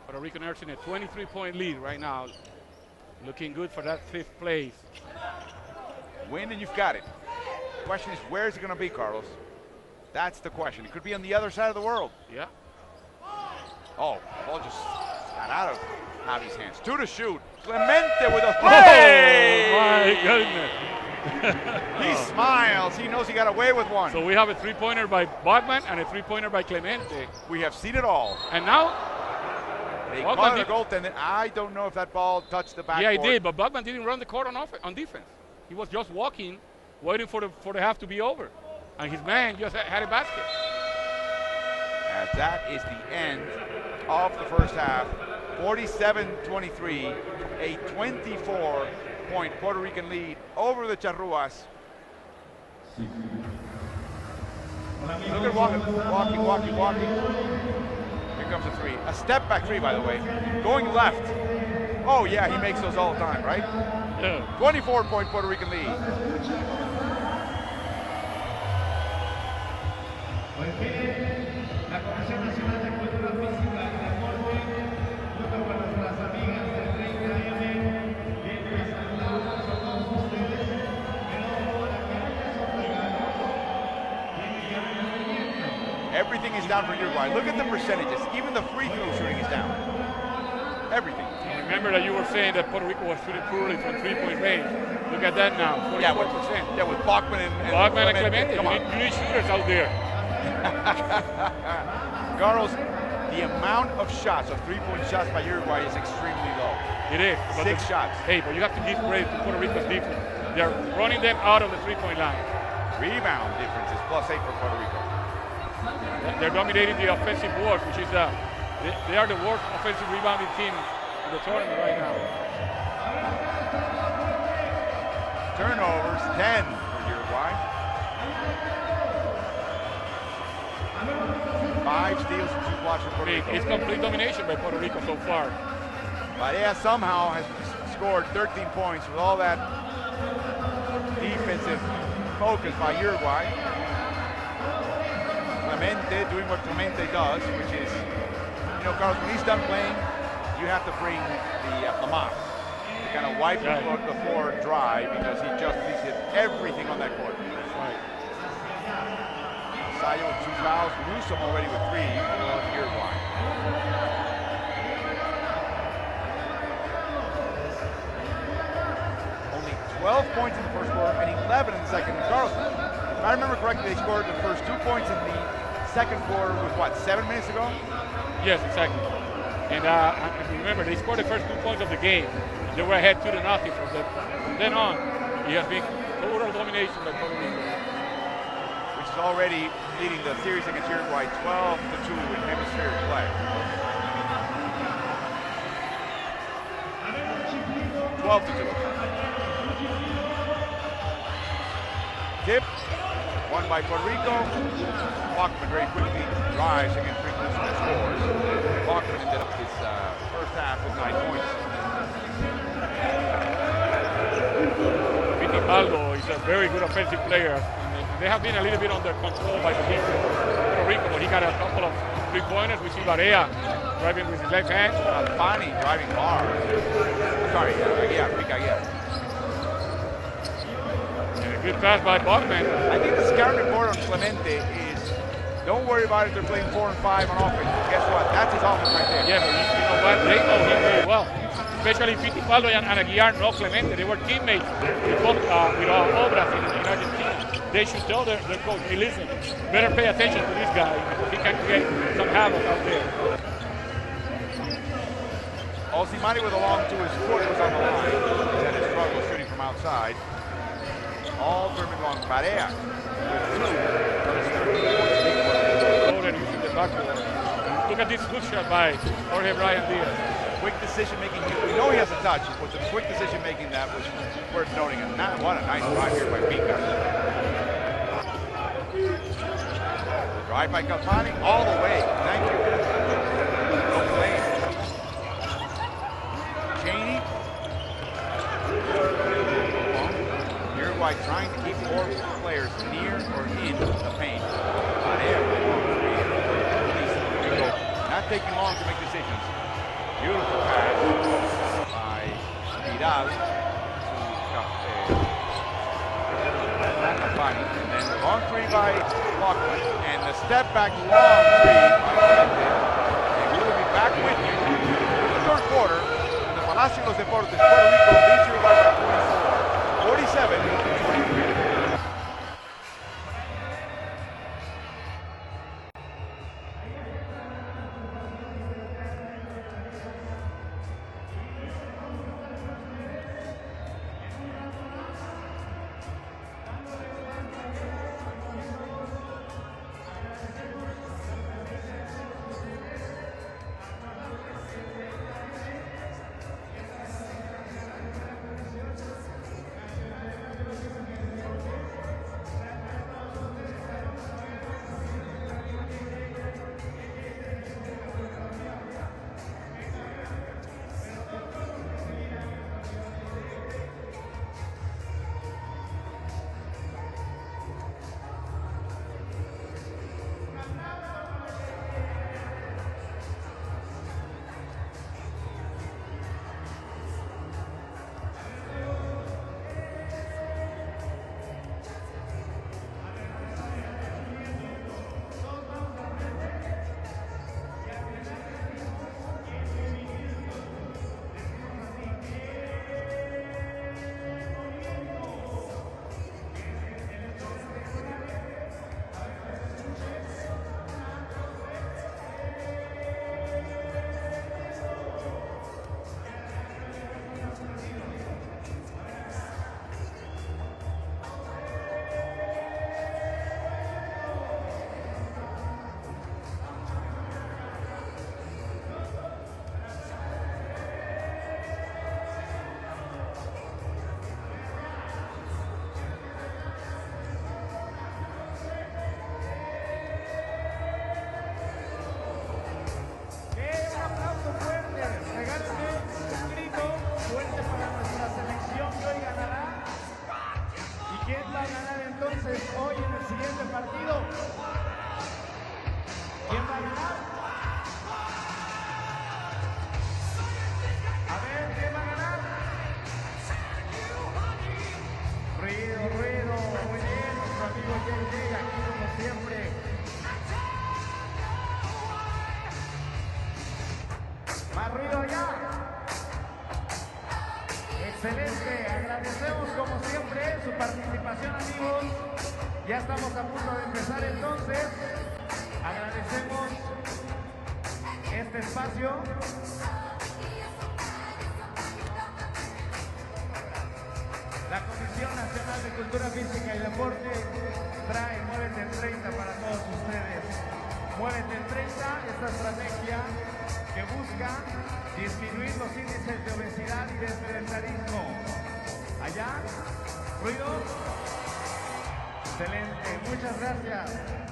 Puerto Rico nursing a 23-point lead right now. Looking good for that 5th place. Win and you've got it. The question is, where is it going to be, Carlos? That's the question. It could be on the other side of the world. Yeah. Oh, the ball just got out of Javi's hands. 2 to shoot. Clemente with a play! Oh, my goodness. He smiles. He knows he got away with one. So we have a 3-pointer by Bachman and a 3-pointer by Clemente. We have seen it all. And now they caught a goaltender. I don't know if that ball touched the backboard. Yeah, he did, but Bachman didn't run the court on defense. He was just walking, waiting for the half to be over. And his man just had a basket. As that is the end of the first half. 47-23, a 24-point Puerto Rican lead over the Charruas. Look at walking. Here comes a 3. A step back 3, by the way. Going left. Oh, yeah, he makes those all the time, right? Yeah. 24-point Puerto Rican lead. Everything is down for Uruguay. Look at the percentages. Even the free throw shooting is down. Everything. And remember that you were saying that Puerto Rico was shooting poorly from 3-point range. Look at that now, 44%. Yeah, with Bachman and Clemente. You need shooters out there. Carlos, the amount of shots, of 3-point shots by Uruguay is extremely low. It is. 6 shots. Hey, but you have to give credit to Puerto Rico's defense. They're running them out of the 3-point line. Rebound difference is +8 for Puerto Rico. They're dominating the offensive board, which is they are the worst offensive rebounding team in the tournament right now. Turnovers, 10 for Uruguay. 5 steals and 2 blocks for Puerto Rico. It's complete domination by Puerto Rico so far. Barea somehow has scored 13 points with all that defensive focus by Uruguay. Clemente doing what Clemente does, which is, Carlos, when he's done playing, you have to bring the mop to kind of wipe the floor dry because he's hit everything on that court. Right. Sayo with 2 fouls, Newsom already with 3 for Uruguay. Only 12 points in the first quarter and 11 in the second. And Carlos, if I remember correctly, they scored the first 2 points in the second quarter with 7 minutes ago? Yes, exactly. And remember, they scored the first 2 points of the game. They were ahead 2-0 from then on. It has been total domination by Puerto Rico. Which is is already leading the series against Uruguay 12-2 in hemispheric play. 12-2. Tip, won by Puerto Rico. Bachman very quickly drives against Rico and scores. Bachman ended up his first half with 9 points. Fittipaldo is a very good offensive player. And they have been a little bit under control by the defense of Puerto Rico, but he got a couple of three-pointers. We see Barea driving with his left hand. Alfani driving hard. Sorry, yeah. And a good pass by Bachman. I think the scout report on Clemente is don't worry about it, they're playing 4 and 5 on offense. Guess what? That's his offense right there. Yeah, but you know what? They know him very well. Especially Fittipaldo and Aguiar know Clemente. They were teammates with Obras in Argentina. They should tell their coach, hey, listen, better pay attention to this guy because he can create some havoc out there. Osimani with a long to his foot was on the line. He's had his struggle shooting from outside. All driven long. Barea with 2. Loaded using the backboard. Look at this good shot by Jorge Brian Diaz. Quick decision making. We know he has a touch, but the quick decision making that was worth noting. And what a nice drive here by Pika. Drive by Calfani all the way. Thank you. No blame. Cheney. Uruguay trying to keep 4 players near or in the paint. Not taking long to make decisions. Beautiful pass by Vidal to Campani. And then the long 3 by Bachman. And the step back long 3 by Clemente. And we will be back with you in the third quarter in the Palacio de los Deportes. Puerto Rico beats Uruguay by 47-23. Hoy en el siguiente partido, ¿quién va a ganar? A ver, ¿quién va a ganar? Ruido, muy bien, nuestro amigo JJ, aquí como siempre. Más ruido allá. Excelente, agradecemos como siempre su participación, amigos. Ya estamos a punto de empezar entonces. Agradecemos este espacio. La Comisión Nacional de Cultura Física y Deporte trae Muévete en 30 para todos ustedes. Muévete en 30, esta estrategia que busca disminuir los índices de obesidad y de sedentarismo. Allá, ruido. Excelente, muchas gracias.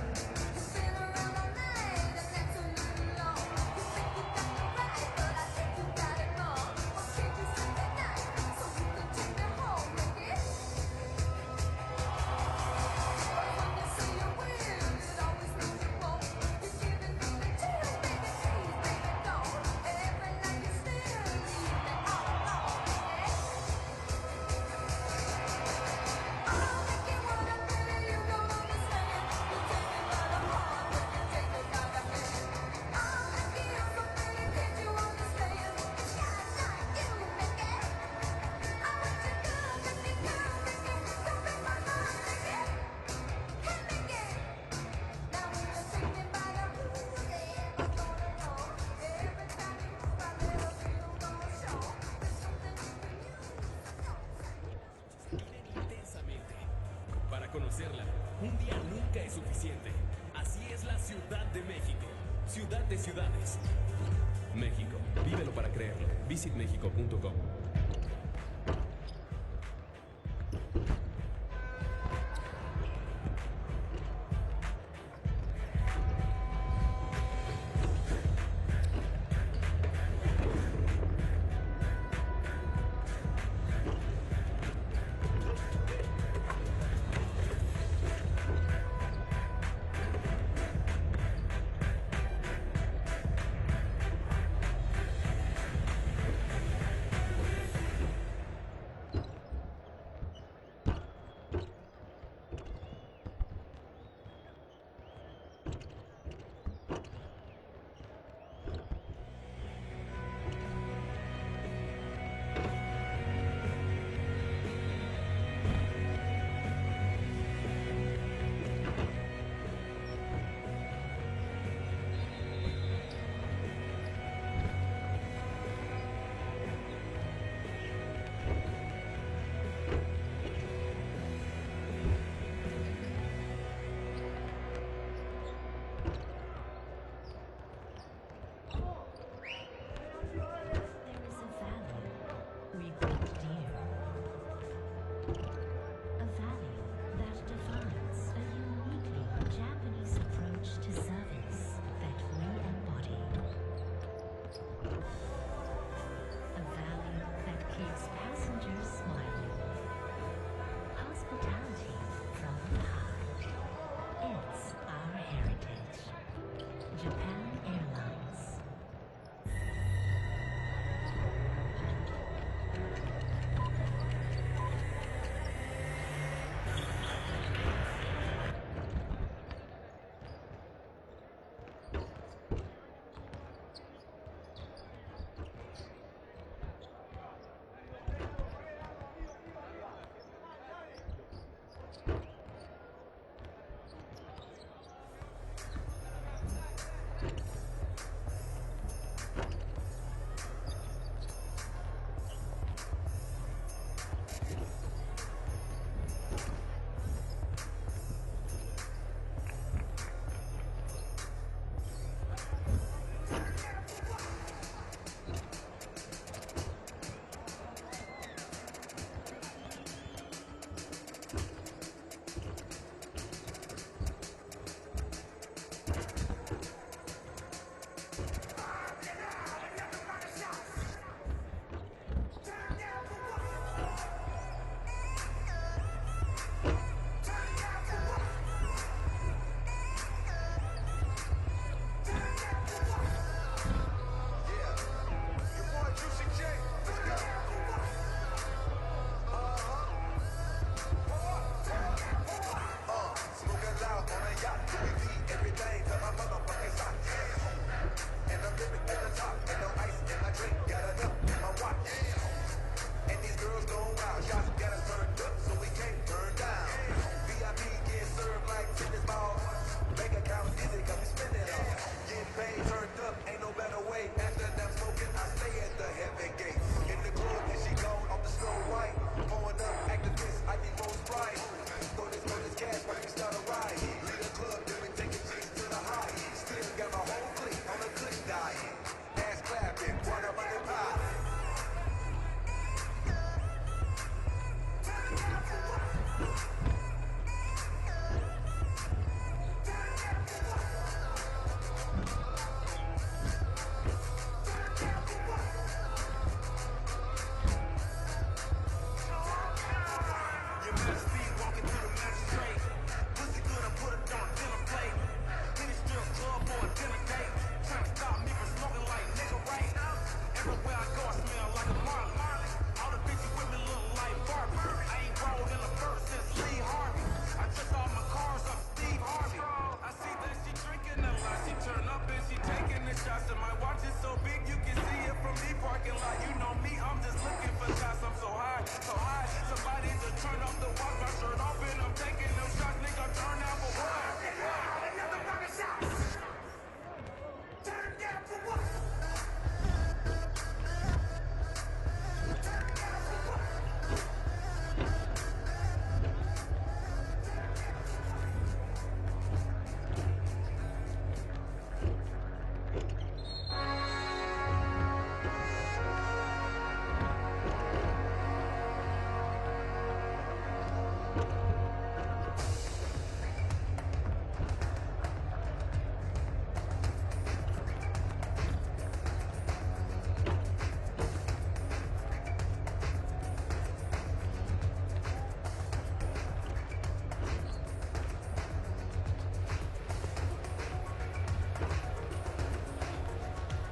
Para conocerla, un día nunca es suficiente. Así es la Ciudad de México, ciudad de ciudades. México, vívelo para creerlo. visitmexico.com.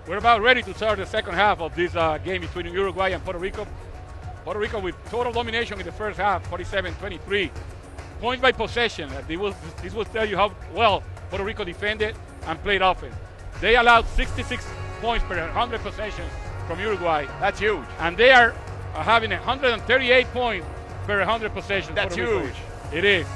We're about ready to start the second half of this game between Uruguay and Puerto Rico. Puerto Rico with total domination in the first half, 47-23. Points by possession. This will tell you how well Puerto Rico defended and played offense. They allowed 66 points per 100 possessions from Uruguay. That's huge. And they are having 138 points per 100 possessions. That's Puerto Rico. huge. It is.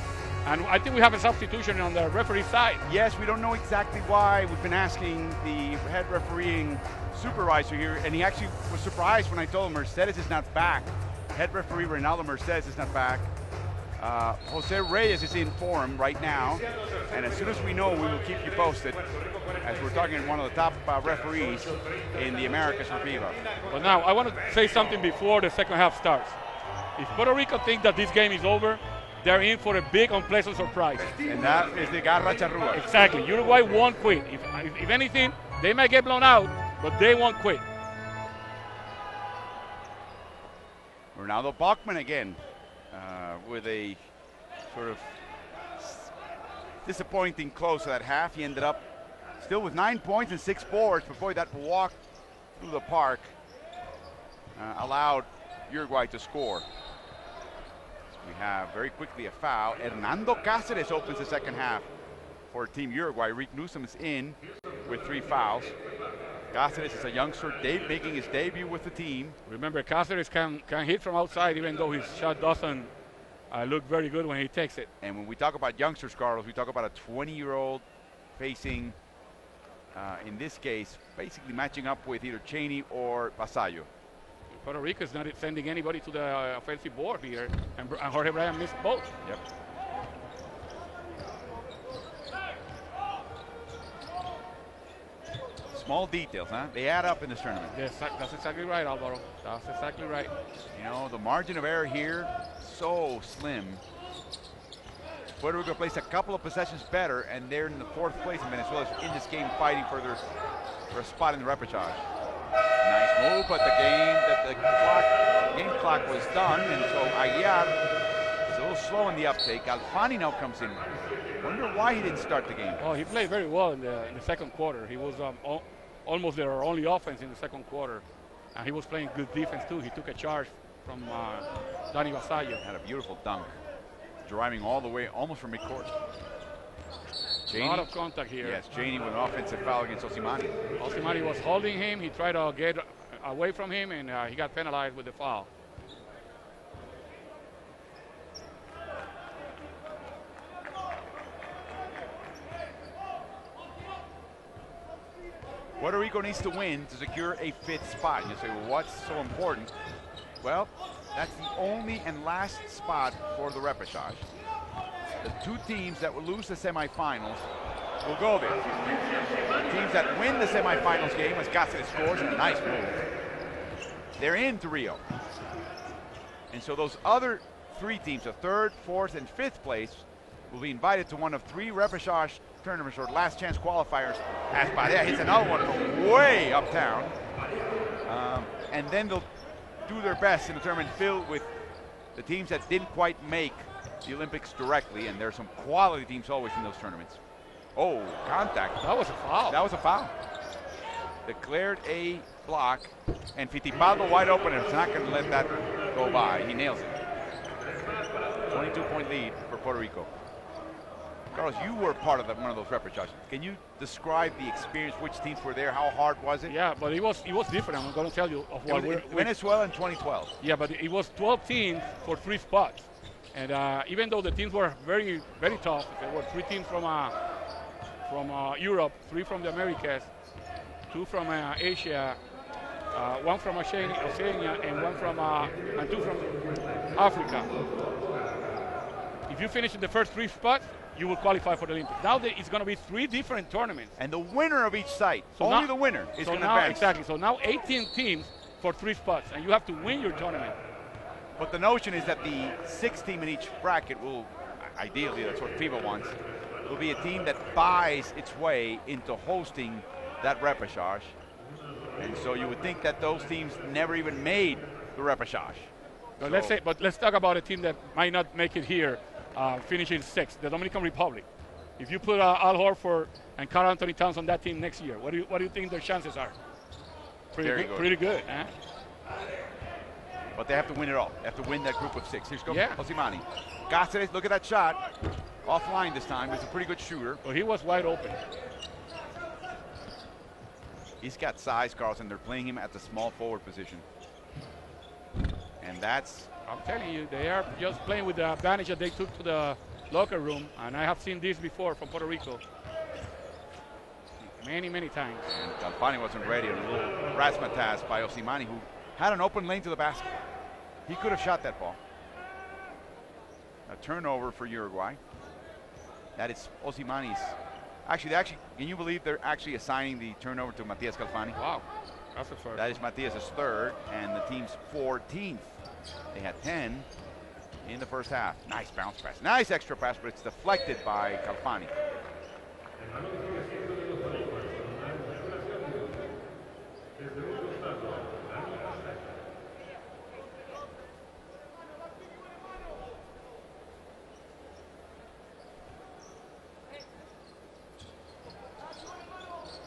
And I think we have a substitution on the referee side. Yes, we don't know exactly why. We've been asking the head refereeing supervisor here, and he actually was surprised when I told him Mercedes is not back. Head referee Reynaldo Mercedes is not back. Jose Reyes is in form right now, and as soon as we know, we will keep you posted, as we're talking to one of the top referees in the Americas for FIBA. But now, I want to say something before the second half starts. If Puerto Rico thinks that this game is over, they're in for a big, unpleasant surprise. And that is the Garra Charrua. Exactly. Uruguay won't quit. If anything, they might get blown out, but they won't quit. Ronaldo Bachmann again with a sort of disappointing close to that half. He ended up still with 9 points and 6 boards before that walk through the park allowed Uruguay to score. We have very quickly a foul. Hernando Cáceres opens the second half for Team Uruguay. Rick Newsom is in with 3 fouls. Cáceres is a youngster making his debut with the team. Remember, Cáceres can hit from outside, even though his shot doesn't look very good when he takes it. And when we talk about youngsters, Carlos, we talk about a 20-year-old facing, in this case, basically matching up with either Cheney or Vasallo. Puerto Rico is not sending anybody to the offensive board here, and Jorge Bryan missed both. Yep. Small details, huh? They add up in this tournament. Yes, that's exactly right, Alvaro. That's exactly right. You know, the margin of error here, so slim. Puerto Rico plays a couple of possessions better, and they're in the 4th place in Venezuela in this game, fighting for a spot in the repechage. Nice move, but the game clock was done, and so Aguiar is a little slow in the uptake. Alfani now comes in. Wonder why he didn't start the game. Oh, he played very well in the second quarter. He was almost their only offense in the second quarter, and he was playing good defense too. He took a charge from Danny Vasallo. Had a beautiful dunk, driving all the way almost from midcourt. A lot of contact here. Yes, Cheney with an offensive foul against Osimani. Osimani was holding him. He tried to get away from him, and he got penalized with the foul. Puerto Rico needs to win to secure a 5th spot. You say, well, what's so important? Well, that's the only and last spot for the repechage. The 2 teams that will lose the semifinals will go there. The teams that win the semifinals game, as Cáceres scores, a nice move, they're into Rio. And so those other 3 teams, the 3rd, 4th, and 5th place, will be invited to one of 3 repechage tournaments or last chance qualifiers, as Barea hits another one from way uptown. And then they'll do their best in a tournament filled with the teams that didn't quite make the Olympics directly, and there's some quality teams always in those tournaments. Oh, contact. That was a foul. That was a foul. Declared a block, and Fittipaldo wide open, and it's not going to let that go by. He nails it. 22-point lead for Puerto Rico. Carlos, you were part of one of those repechages. Can you describe the experience? Which teams were there? How hard was it? Yeah, but it was different. I'm going to tell you of what Venezuela in 2012. Yeah, but it was 12 teams for 3 spots, and even though the teams were very, very tough, there were 3 teams from Europe, 3 from the Americas, 2 from Asia, 1 from Oceania, and 2 from Africa. If you finish in the first 3 spots, you will qualify for the Olympics. Now it's going to be 3 different tournaments. And the winner of each site, so only now, the winner is going to now, advance. Exactly. So now 18 teams for 3 spots, and you have to win your tournament. But the notion is that the 6th team in each bracket will, ideally, that's what FIBA wants, will be a team that buys its way into hosting that repechage. And so you would think that those teams never even made the repechage. But let's talk about a team that might not make it here. Finishing 6th, the Dominican Republic. If you put Al Horford and Karl Anthony Towns on that team next year, what do you think their chances are? Pretty good. Huh? But they have to win it all. They have to win that group of 6. Here's Yeah. Osimani. Cáceres, look at that shot. Offline this time. He's a pretty good shooter. Well, he was wide open. He's got size, Carlson. They're playing him at the small forward position. And that's... I'm telling you, they are just playing with the advantage that they took to the locker room. And I have seen this before from Puerto Rico. Many times. And Calfani wasn't ready. A little razzmatazz by Osimani, who had an open lane to the basket. He could have shot that ball. A turnover for Uruguay. That is Osimani's. Actually, can you believe they're actually assigning the turnover to Matias Calfani? Wow, that's a first. That is Matias' third and the team's 14th. They had 10 in the first half. Nice bounce pass. Nice extra pass, but it's deflected by Calfani.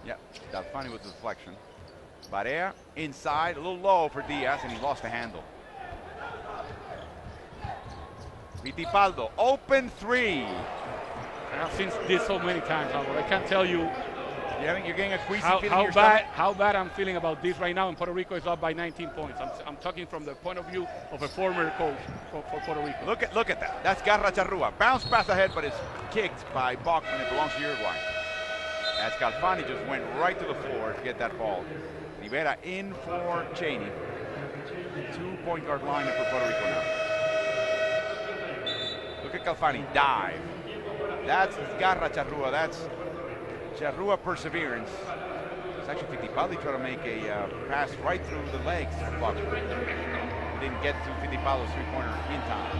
Yeah, Calfani with the deflection. Barea inside, a little low for Diaz, and he lost the handle. Fittipaldo, open three. I've seen this so many times, Albert. I can't tell you You're getting a queasy feeling in how your stomach? how bad I'm feeling about this right now. And Puerto Rico is up by 19 points. I'm talking from the point of view of a former coach for Puerto Rico. Look at that. That's Garra Charrua. Bounce pass ahead, but it's kicked by Bachman. It belongs to Uruguay. As Calfani just went right to the floor to get that ball. Rivera in for Cheney. 2-point guard line for Puerto Rico now. Look at Calfani dive. That's Garra Charrua. That's Charrua perseverance. It's actually Fittipaldi trying to make a pass right through the legs of Bachman. Didn't get to Fittipaldo's three-pointer in time.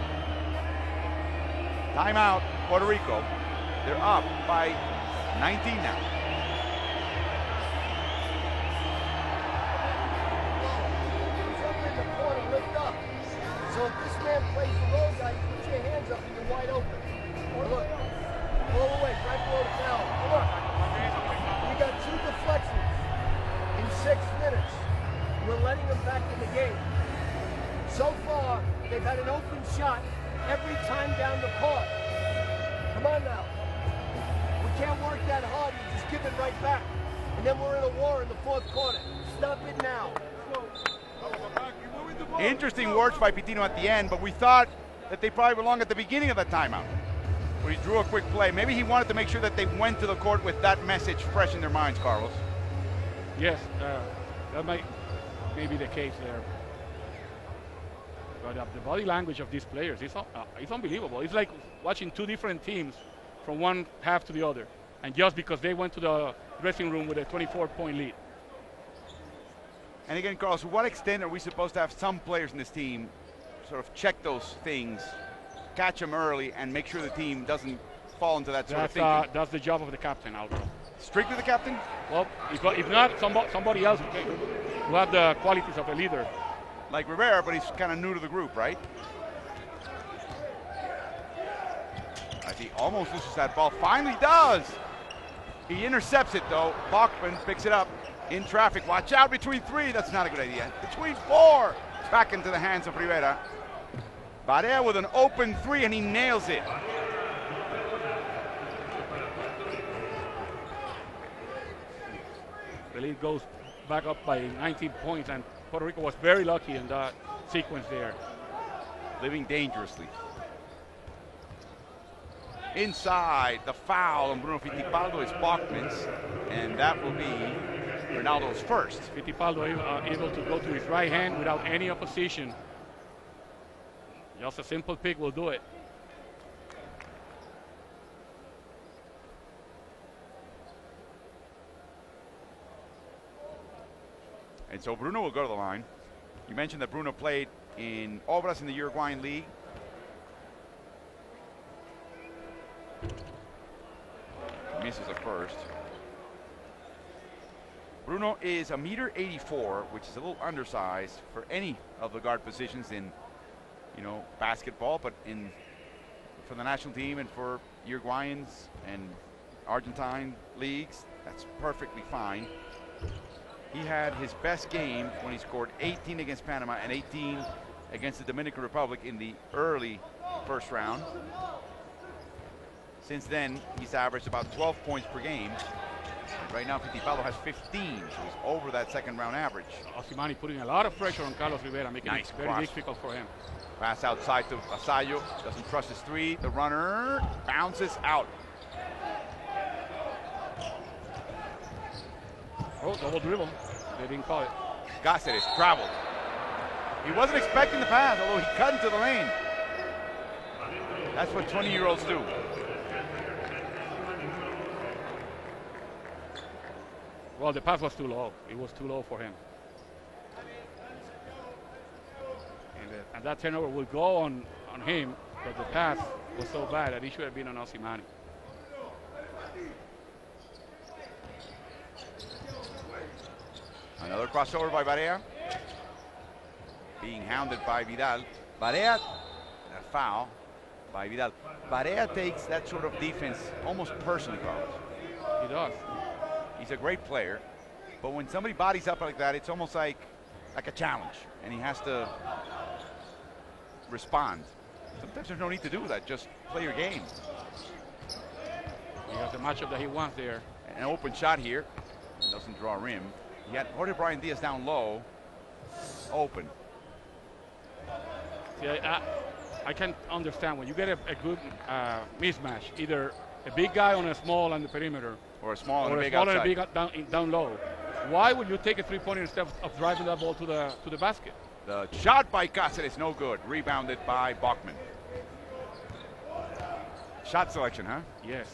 Timeout, Puerto Rico. They're up by 19 now. Something in the corner, lift up. So if this man plays the road guy, you put your hands up and you're wide open. Or look, all the way, right below the foul. Look, we got 2 deflections in 6 minutes. We're letting them back in the game. So far, they've had an open shot every time down the court. Come on now. We can't work that hard and just give it right back. And then we're in a war in the 4th quarter. Stop it now. Interesting words by Pitino at the end, but we thought that they probably belonged at the beginning of the timeout, where he drew a quick play. Maybe he wanted to make sure that they went to the court with that message fresh in their minds, Carlos. Yes, that may be the case there. But the body language of these players is unbelievable. It's like watching 2 different teams from one half to the other, and just because they went to the dressing room with a 24-point lead. And again, Carlos, to what extent are we supposed to have some players in this team sort of check those things, catch them early, and make sure the team doesn't fall into that sort of thinking? That's the job of the captain, Alvaro. Strictly the captain? Well, if not, somebody else who have the qualities of a leader. Like Rivera, but he's kind of new to the group, right? As he almost loses that ball. Finally does! He intercepts it, though. Bachman picks it up in traffic. Watch out between 3. That's not a good idea. Between 4. Back into the hands of Rivera. Barea with an open 3, and he nails it. The lead goes back up by 19 points, and Puerto Rico was very lucky in that sequence there. Living dangerously. Inside, the foul on Bruno Fittipaldo is Bachman's, and that will be Ronaldo's first. Fittipaldo able to go to his right hand without any opposition. Just a simple pick will do it. And so Bruno will go to the line. You mentioned that Bruno played in Obras in the Uruguayan League. Misses a first. Bruno is 1.84 m, which is a little undersized for any of the guard positions in, basketball, but for the national team and for Uruguayans and Argentine leagues, that's perfectly fine. He had his best game when he scored 18 against Panama and 18 against the Dominican Republic in the early first round. Since then, he's averaged about 12 points per game. And right now, Fittipaldo has 15, so he's over that second round average. Osimani putting a lot of pressure on Carlos Rivera, making Nice it very cross. difficult for him. Pass outside to Vasallo, doesn't trust his three. The runner bounces out. Oh, double dribble. They didn't call it. Cáceres traveled. He wasn't expecting the pass, although he cut into the lane. That's what 20-year-olds do. Well, the pass was too low. It was too low for him. And that turnover will go on him, but the pass was so bad that he should have been on Osimani. Another crossover by Barea. Being hounded by Vidal. Barea, a foul by Vidal. Barea takes that sort of defense almost personally, Carlos. He does. He's a great player, but when somebody bodies up like that, it's almost like a challenge, and he has to respond. Sometimes there's no need to do that. Just play your game. He has the matchup that he wants there. An open shot here. Doesn't draw a rim. He had Jorge Brian Diaz down low. Open. See, I can understand when you get a good mismatch, either a big guy on a small on the perimeter, Or a small and or a a big small outside. and a big down low. Why would you take a three-pointer instead of driving that ball to the basket? The shot by Cáceres, no good. Rebounded by Bachmann. Shot selection, huh? Yes.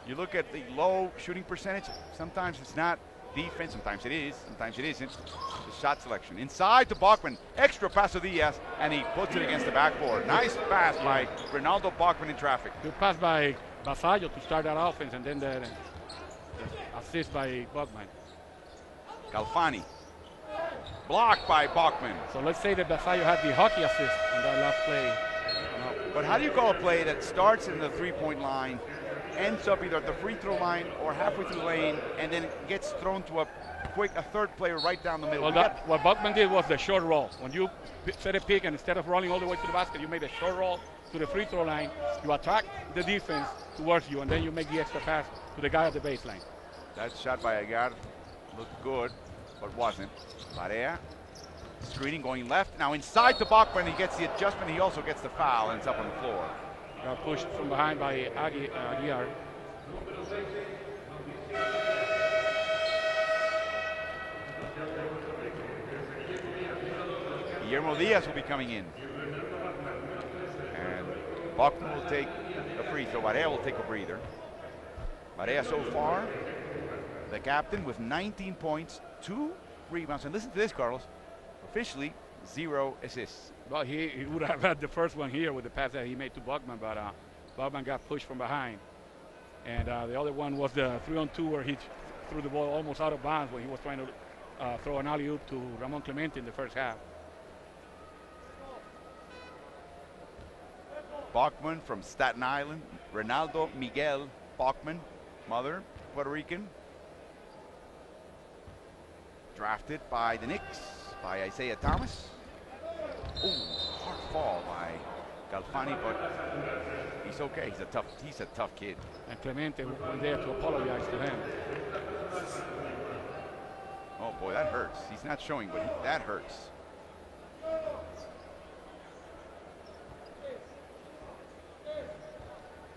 You look at the low shooting percentage. Sometimes it's not defense. Sometimes it is. Sometimes it isn't. The shot selection. Inside to Bachmann. Extra pass to Diaz, and he puts it against the backboard. Nice pass by Ronaldo Bachmann in traffic. Good pass by Vasallo to start that offense, and then the assist by Bachmann. Galfani. Blocked by Bachmann. So let's say that Vasallo had the hockey assist on that last play. But how do you call a play that starts in the three-point line, ends up either at the free throw line or halfway through the lane, and then gets thrown to a third player right down the middle? Well, what Bachmann did was the short roll. When you set a pick and instead of rolling all the way to the basket, you make a short roll to the free throw line. You attack the defense towards you, and then you make the extra pass to the guy at the baseline. That shot by Agar looked good, but wasn't. Barea, screening going left. Now inside to Bachmann, he gets the adjustment. He also gets the foul, and it's up on the floor. Got pushed from behind by Aguiar. Guillermo Diaz will be coming in. And Bachmann will take the free throw. Barea will take a breather. Barea so far, the captain with 19 points, 2 rebounds. And listen to this, Carlos. Officially, 0 assists. Well, he would have had the first one here with the pass that he made to Bachmann, but Bachmann got pushed from behind. And the other one was the 3-on-2 where he threw the ball almost out of bounds when he was trying to throw an alley-oop to Ramon Clemente in the first half. Bachmann from Staten Island. Ronaldo Miguel Bachmann, mother, Puerto Rican. Drafted by the Knicks, by Isaiah Thomas. Ooh, hard fall by Galfani, but he's okay. He's a tough kid. And Clemente went there to apologize to him. Oh boy, that hurts. He's not showing, but that hurts.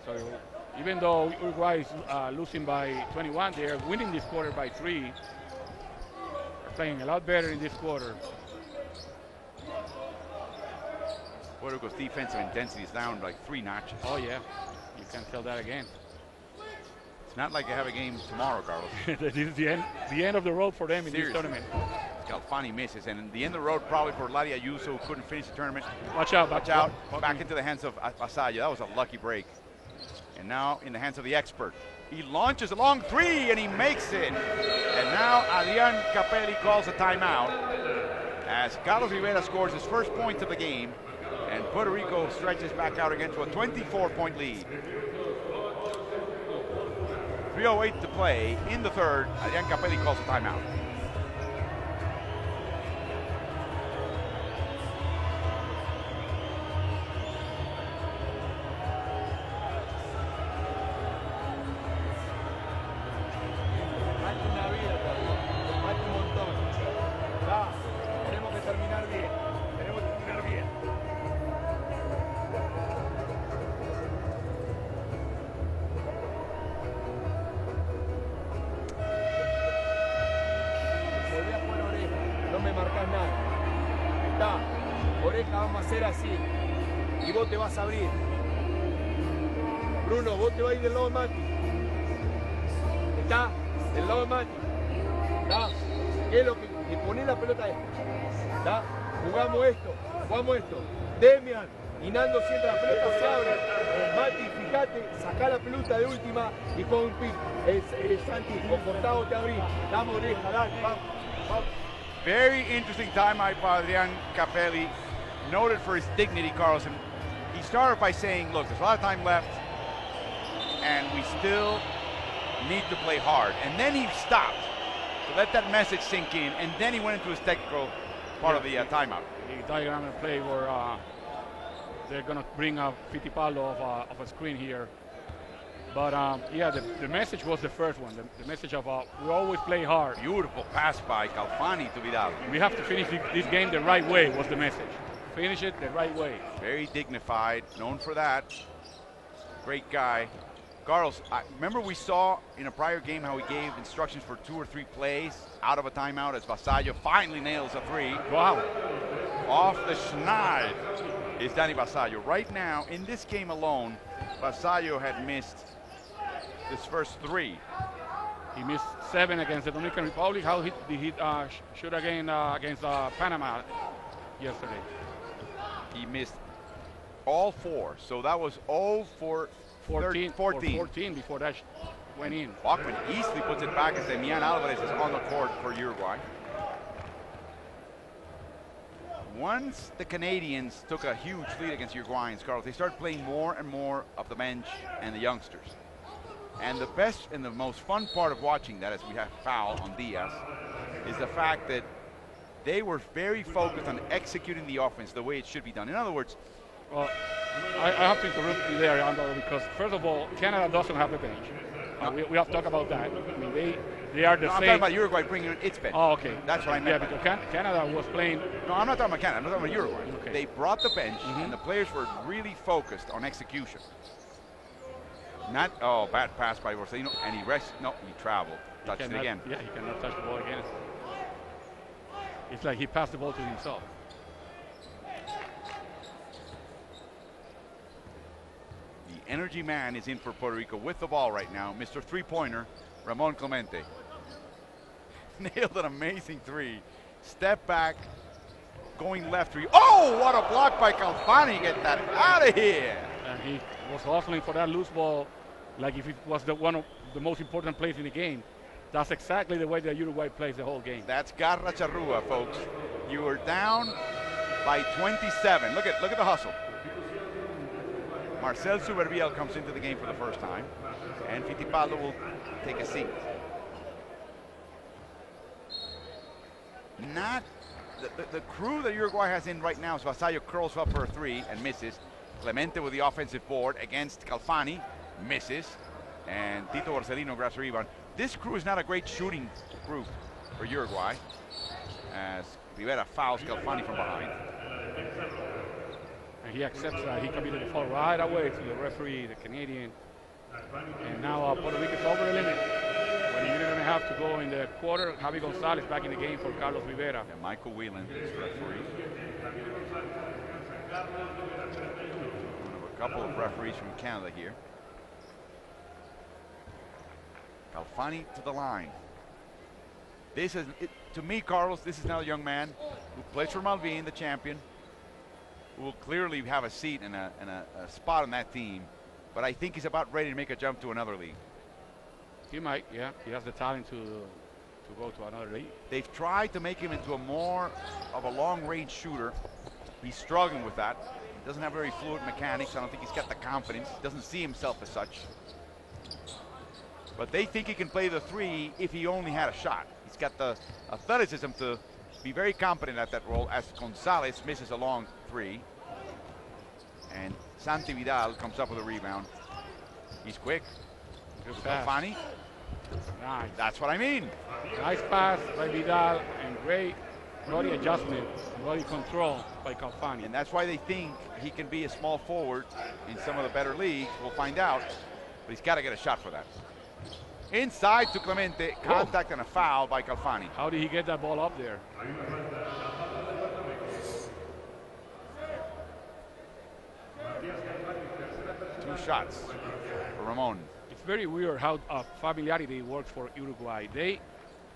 So even though Uruguay is losing by 21, they are winning this quarter by 3. They're playing a lot better in this quarter. Puerto Rico's defensive intensity is down like 3 notches. Oh yeah, you can't tell that again. It's not like they have a game tomorrow, Carlos. This is the end of the road for them in Seriously. this tournament. Galfani misses, and in the end of the road probably for Ladi Ayuso, who couldn't finish the tournament. Watch out, Watch out. Back into the hands of Vasallo. That was a lucky break. And now in the hands of the expert. He launches a long 3 and he makes it. And now Adrian Capelli calls a timeout as Carlos Rivera scores his first point of the game, and Puerto Rico stretches back out again to a 24-point lead. 3:08 to play in the third. Adrian Capelli calls a timeout. me marcás nada. Está. Oreja, vamos a hacer así. Y vos te vas a abrir. Bruno, vos te vas a ir del lado de Mati. Está. Del lado de Mati. Está. ¿Qué es lo que le ponés la pelota ahí? ¿Está? Jugamos esto. Demian y Nando siempre la pelota se abre. Mati, fíjate, sacá la pelota de última y con un pick. Santi, comportado te abrí. Dame oreja, dale, vamos. Very interesting time by Adrian Capelli, noted for his dignity, Carlson. He started by saying, look, there's a lot of time left, and we still need to play hard. And then he stopped to let that message sink in, and then he went into his technical part of the timeout. The diagram and play where they're going to bring a Fittipaldo of a screen here. But yeah, the message was the first one. The message of we always play hard. Beautiful pass by Calfani to Vidal. We have to finish this game the right way was the message. Finish it the right way. Very dignified, known for that. Great guy. Carlos, remember we saw in a prior game how he gave instructions for 2 or 3 plays out of a timeout as Vasallo finally nails a 3. Wow. Off the schneid is Danny Vasallo. Right now, in this game alone, Vasallo had missed his first 3. He missed 7 against the Dominican Republic. How did he shoot again against Panama yesterday? He missed all 4, so that was 0 for 14 14 before that went in. Bachman easily puts it back as Demian Alvarez is on the court for Uruguay. Once the Canadians took a huge lead against Uruguayans, Carlos, they started playing more and more of the bench and the youngsters. And the best and the most fun part of watching that, as we have foul on Diaz, is the fact that they were very focused on executing the offense the way it should be done. In other words, well, I have to interrupt you there, Andor, because first of all, Canada doesn't have a bench. We have to talk about that. I mean, they are the same. I'm talking about Uruguay bringing its bench. Oh, okay. That's what I meant. Yeah, because Canada was playing. No, I'm not talking about Canada. I'm talking about Uruguay. Okay. They brought the bench, and the players were really focused on execution. Not, bad pass by Borsellino, and he traveled. Touched it again. Yeah, he cannot touch the ball again. It's like he passed the ball to himself. The energy man is in for Puerto Rico with the ball right now. Mr. Three-pointer, Ramon Clemente. Nailed an amazing 3. Step back, going left 3. Oh, what a block by Calfani. Get that out of here. And he was hustling for that loose ball like if it was one of the most important plays in the game. That's exactly the way that Uruguay plays the whole game. That's Garra Charrua, folks. You are down by 27. Look at the hustle. Marcel Suberviel comes into the game for the first time, and Fittipaldo will take a seat. Not the crew that Uruguay has in right now is Vasallo curls up for a 3 and misses. Clemente with the offensive board against Calfani, misses. And Tito Borsellino grabs a rebound. This crew is not a great shooting group for Uruguay, as Rivera fouls Calfani from behind. And he accepts that. He committed the foul right away to the referee, the Canadian. And now Puerto Rico is over the limit. When you're going to have to go in the quarter, Javi Gonzalez back in the game for Carlos Rivera. And Michael Whelan is referee. A couple of referees from Canada here. Calfani to the line. This is, to me, Carlos, this is now a young man who plays for Malvin, the champion, who will clearly have a seat and a spot on that team. But I think he's about ready to make a jump to another league. He might, yeah. He has the talent to go to another league. They've tried to make him into a more of a long-range shooter. He's struggling with that. He doesn't have very fluid mechanics. I don't think he's got the confidence. He doesn't see himself as such. But they think he can play the 3 if he only had a shot. He's got the athleticism to be very competent at that role, as Gonzalez misses a long 3. And Santi Vidal comes up with a rebound. He's quick. Good pass. Calfani. Nice. That's what I mean. Nice pass by Vidal and great body adjustment, body control by Calfani. And that's why they think he can be a small forward in some of the better leagues. We'll find out. But he's got to get a shot for that. Inside to Clemente, contact and a foul by Calfani. How did he get that ball up there? Two shots for Ramon. It's very weird how familiarity works for Uruguay. They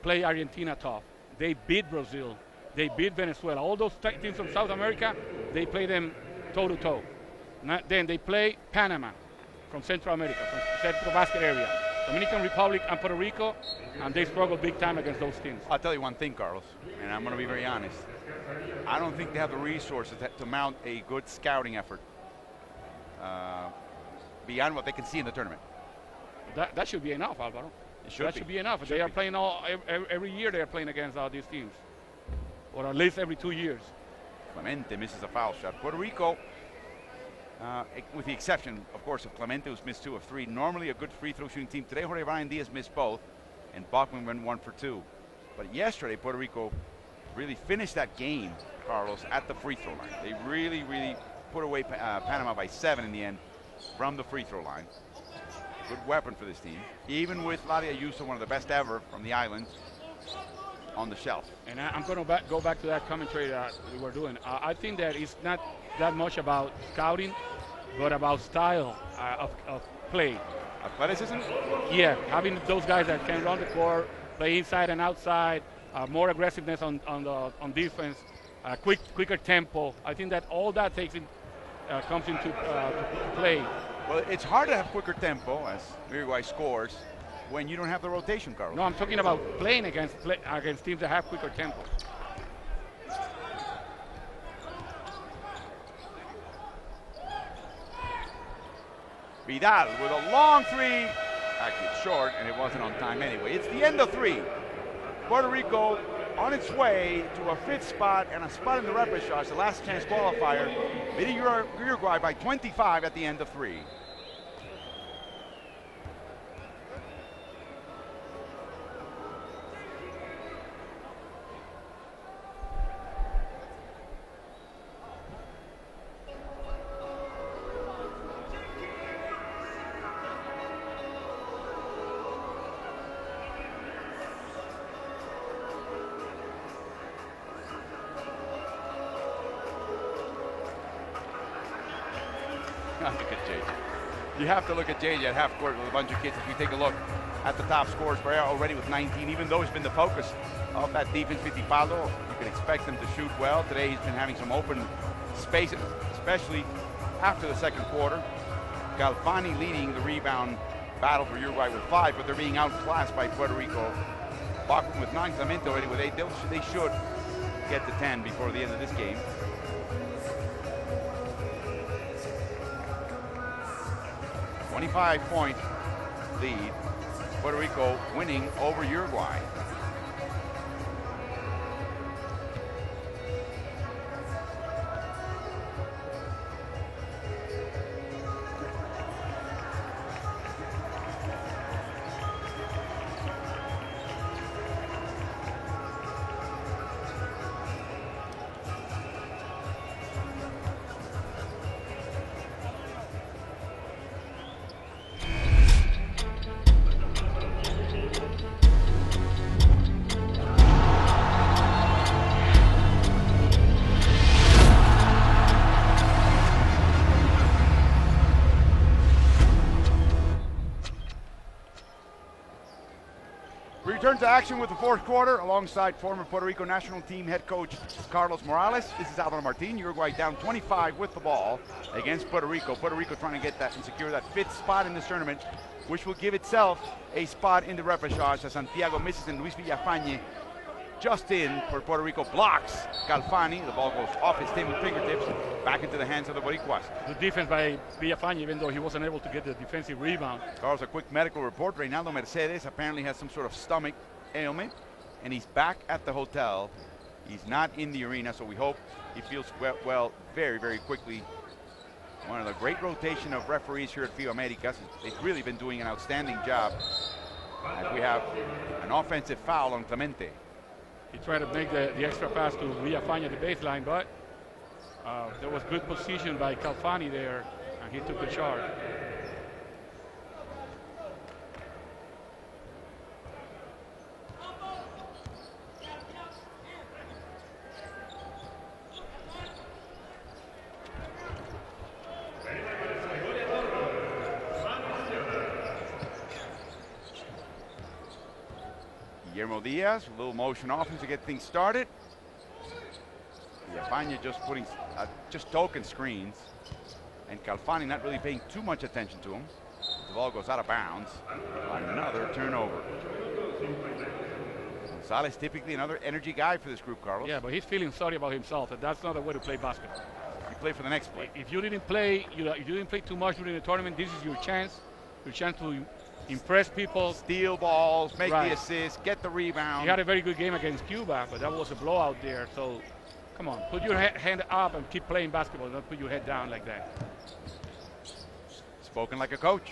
play Argentina tough. They beat Brazil. They beat Venezuela. All those teams from South America, they play them toe-to-toe. Then they play Panama from Central America, from Central Basket area. Dominican Republic and Puerto Rico, and they struggle big time against those teams. I'll tell you one thing, Carlos, and I'm going to be very honest. I don't think they have the resources to mount a good scouting effort beyond what they can see in the tournament. That should be enough, Alvaro. It should be enough. They are playing every year. They are playing against these teams, or at least every 2 years. Clemente misses a foul shot. Puerto Rico, with the exception, of course, of Clemente, who's missed 2 of 3. Normally a good free throw shooting team. Today, Jorge Brian Diaz missed both, and Bachman went 1 for 2. But yesterday, Puerto Rico really finished that game, Carlos, at the free throw line. They really put away Panama by 7 in the end from the free throw line. Good weapon for this team. Even with Ladi Ayuso, one of the best ever from the island, on the shelf. And I'm going to go back to that commentary that we were doing. I think that it's not that much about scouting, but about style of play. Athleticism? Yeah, having those guys that can run the court, play inside and outside, more aggressiveness on defense, quicker tempo. I think that all that comes into play. Well, it's hard to have quicker tempo as Uruguay scores when you don't have the rotation, Carlos. No, I'm talking about playing against teams that have quicker tempo. Vidal with a long 3. Actually, it's short, and it wasn't on time anyway. It's the end of 3. Puerto Rico on its way to a 5th spot and a spot in the repechage, the last chance qualifier, beating Uruguay by 25 at the end of 3. Look at JJ. You have to look at JJ at half court with a bunch of kids. If you take a look at the top scorers, Pereira already with 19, even though he's been the focus of that defense, Fittipaldo, you can expect him to shoot well. Today he's been having some open spaces, especially after the second quarter. Galfani leading the rebound battle for Uruguay with 5, but they're being outclassed by Puerto Rico. Bachman with 9, Clemente already with 8. They should get to 10 before the end of this game. A 25-point lead. Puerto Rico winning over Uruguay. Return to action with the 4th quarter alongside former Puerto Rico national team head coach Carlos Morales. This is Alvaro Martin. Uruguay down 25 with the ball against Puerto Rico. Puerto Rico trying to get that and secure that 5th spot in this tournament, which will give itself a spot in the repechage as Santiago misses and Luis Villafañe just in for Puerto Rico blocks Galfani. The ball goes off his fingertips back into the hands of the Boricuas. The defense by Villafañe, even though he wasn't able to get the defensive rebound. Carlos, a quick medical report. Reynaldo Mercedes apparently has some sort of stomach ailment, and he's back at the hotel. He's not in the arena, so we hope he feels well very, very quickly. One of the great rotation of referees here at FIBA Americas. They've really been doing an outstanding job. As we have an offensive foul on Clemente. He tried to make the extra pass to Villafañe at the baseline, but there was good position by Calfani there, and he took the charge. Guillermo Diaz, a little motion offense to get things started. Villafaña just putting just token screens. And Calfani not really paying too much attention to him. The ball goes out of bounds. Another turnover. Gonzalez typically another energy guy for this group, Carlos. Yeah, but he's feeling sorry about himself, and that's not the way to play basketball. You play for the next play. If you didn't play, you didn't play too much during the tournament, this is your chance to impress people. Steal balls, make Right. the assist, get the rebound. He had a very good game against Cuba, but that was a blowout there. So, come on, put your hand up and keep playing basketball. Don't put your head down like that. Spoken like a coach.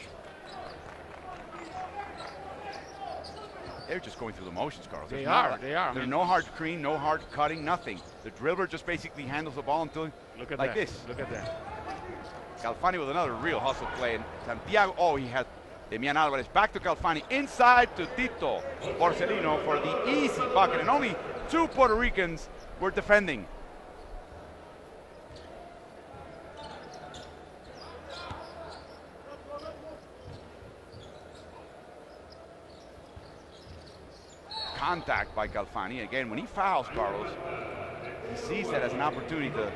They're just going through the motions, Carlos. They There's are. I There's mean, no hard screen, no hard cutting, nothing. The dribbler just basically handles the ball until look at like that. this. Look at that. Calfani with another real hustle play. And Santiago, he had Demian Alvarez back to Calfani. Inside to Tito Borsellino for the easy bucket. And only 2 Puerto Ricans were defending. Contact by Calfani. Again, when he fouls, Carlos, he sees that as an opportunity to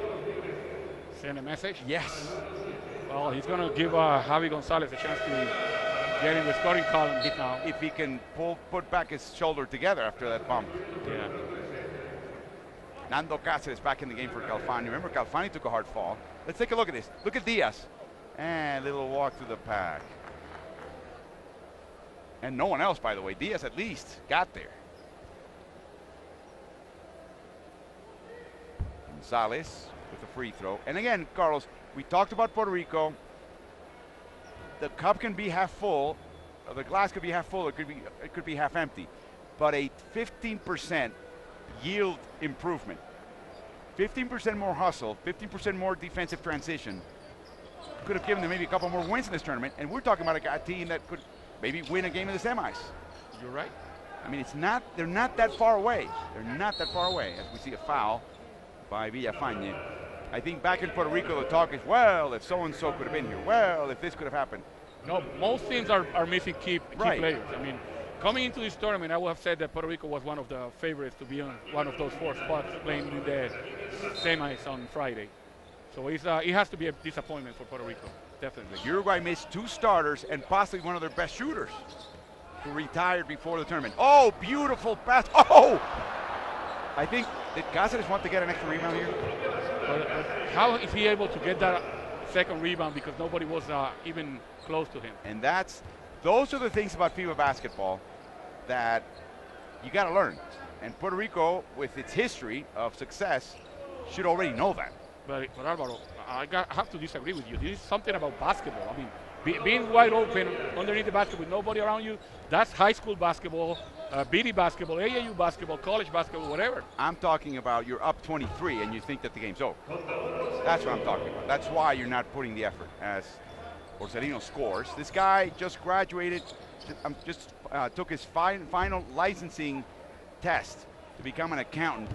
Send a message? yes. Well, he's going to give Javi Gonzalez a chance to get in the scoring column now. If he can put back his shoulder together after that bump. Yeah. Nando Cáceres back in the game for Calfani. Remember, Calfani took a hard fall. Let's take a look at this. Look at Diaz. And a little walk through the pack. And no one else, by the way. Diaz at least got there. Gonzalez with a free throw. And again, Carlos, we talked about Puerto Rico. The cup can be half full. Or the glass could be half full. It could be half empty. But a 15% yield improvement. 15% more hustle, 15% more defensive transition could have given them maybe a couple more wins in this tournament. And we're talking about a team that could maybe win a game in the semis. You're right. I mean, they're not that far away. They're not that far away as we see a foul by Villafaña. I think back in Puerto Rico, the talk is, well, if so-and-so could have been here. Well, if this could have happened. No, most teams are missing key Right. players. I mean, coming into this tournament, I would have said that Puerto Rico was one of the favorites to be on one of those 4 spots playing in the semis on Friday. So it has to be a disappointment for Puerto Rico, definitely. Uruguay missed 2 starters and possibly one of their best shooters who retired before the tournament. Oh, beautiful pass. Oh! I think, did Cáceres want to get an extra rebound here? But how is he able to get that second rebound because nobody was even close to him? And those are the things about FIBA basketball that you got to learn. And Puerto Rico, with its history of success, should already know that. But Alvaro, I have to disagree with you. This is something about basketball. I mean, being wide open underneath the basket with nobody around you, that's high school basketball, BD basketball, AAU basketball, college basketball, whatever. I'm talking about you're up 23 and you think that the game's over. That's what I'm talking about. That's why you're not putting the effort as Borsellino scores. This guy just graduated, took his final licensing test to become an accountant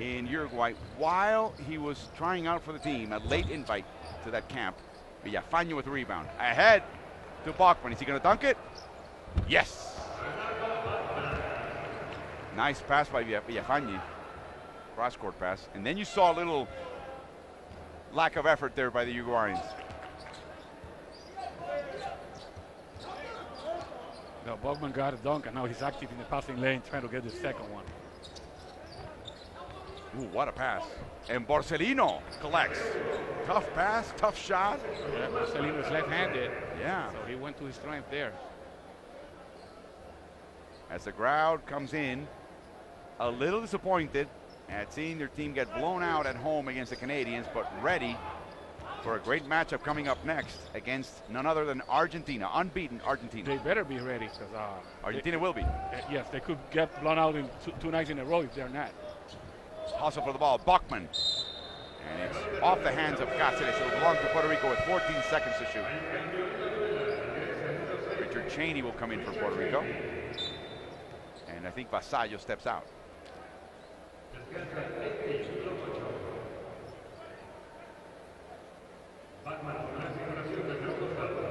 in Uruguay while he was trying out for the team, a late invite to that camp. Villafaña with the rebound. Ahead to Bachman. Is he going to dunk it? Yes. Nice pass by Villafaña. Cross-court pass. And then you saw a little lack of effort there by the Uruguayans. No, Bogman got a dunk, and now he's active in the passing lane trying to get the second one. Ooh, what a pass. And Borsellino collects. Tough pass, tough shot. Yeah, Marcelino is left-handed. Yeah. So he went to his strength there. As the crowd comes in, a little disappointed at seeing their team get blown out at home against the Canadians, but ready for a great matchup coming up next against none other than Argentina, unbeaten Argentina. They better be ready because Argentina will be. yes, they could get blown out in two nights in a row if they're not. Hustle for the ball, Bachman. And it's off the hands of Cáceres. It will belong to Puerto Rico with 14 seconds to shoot. Richard Cheney will come in for Puerto Rico. And I think Vasallo steps out.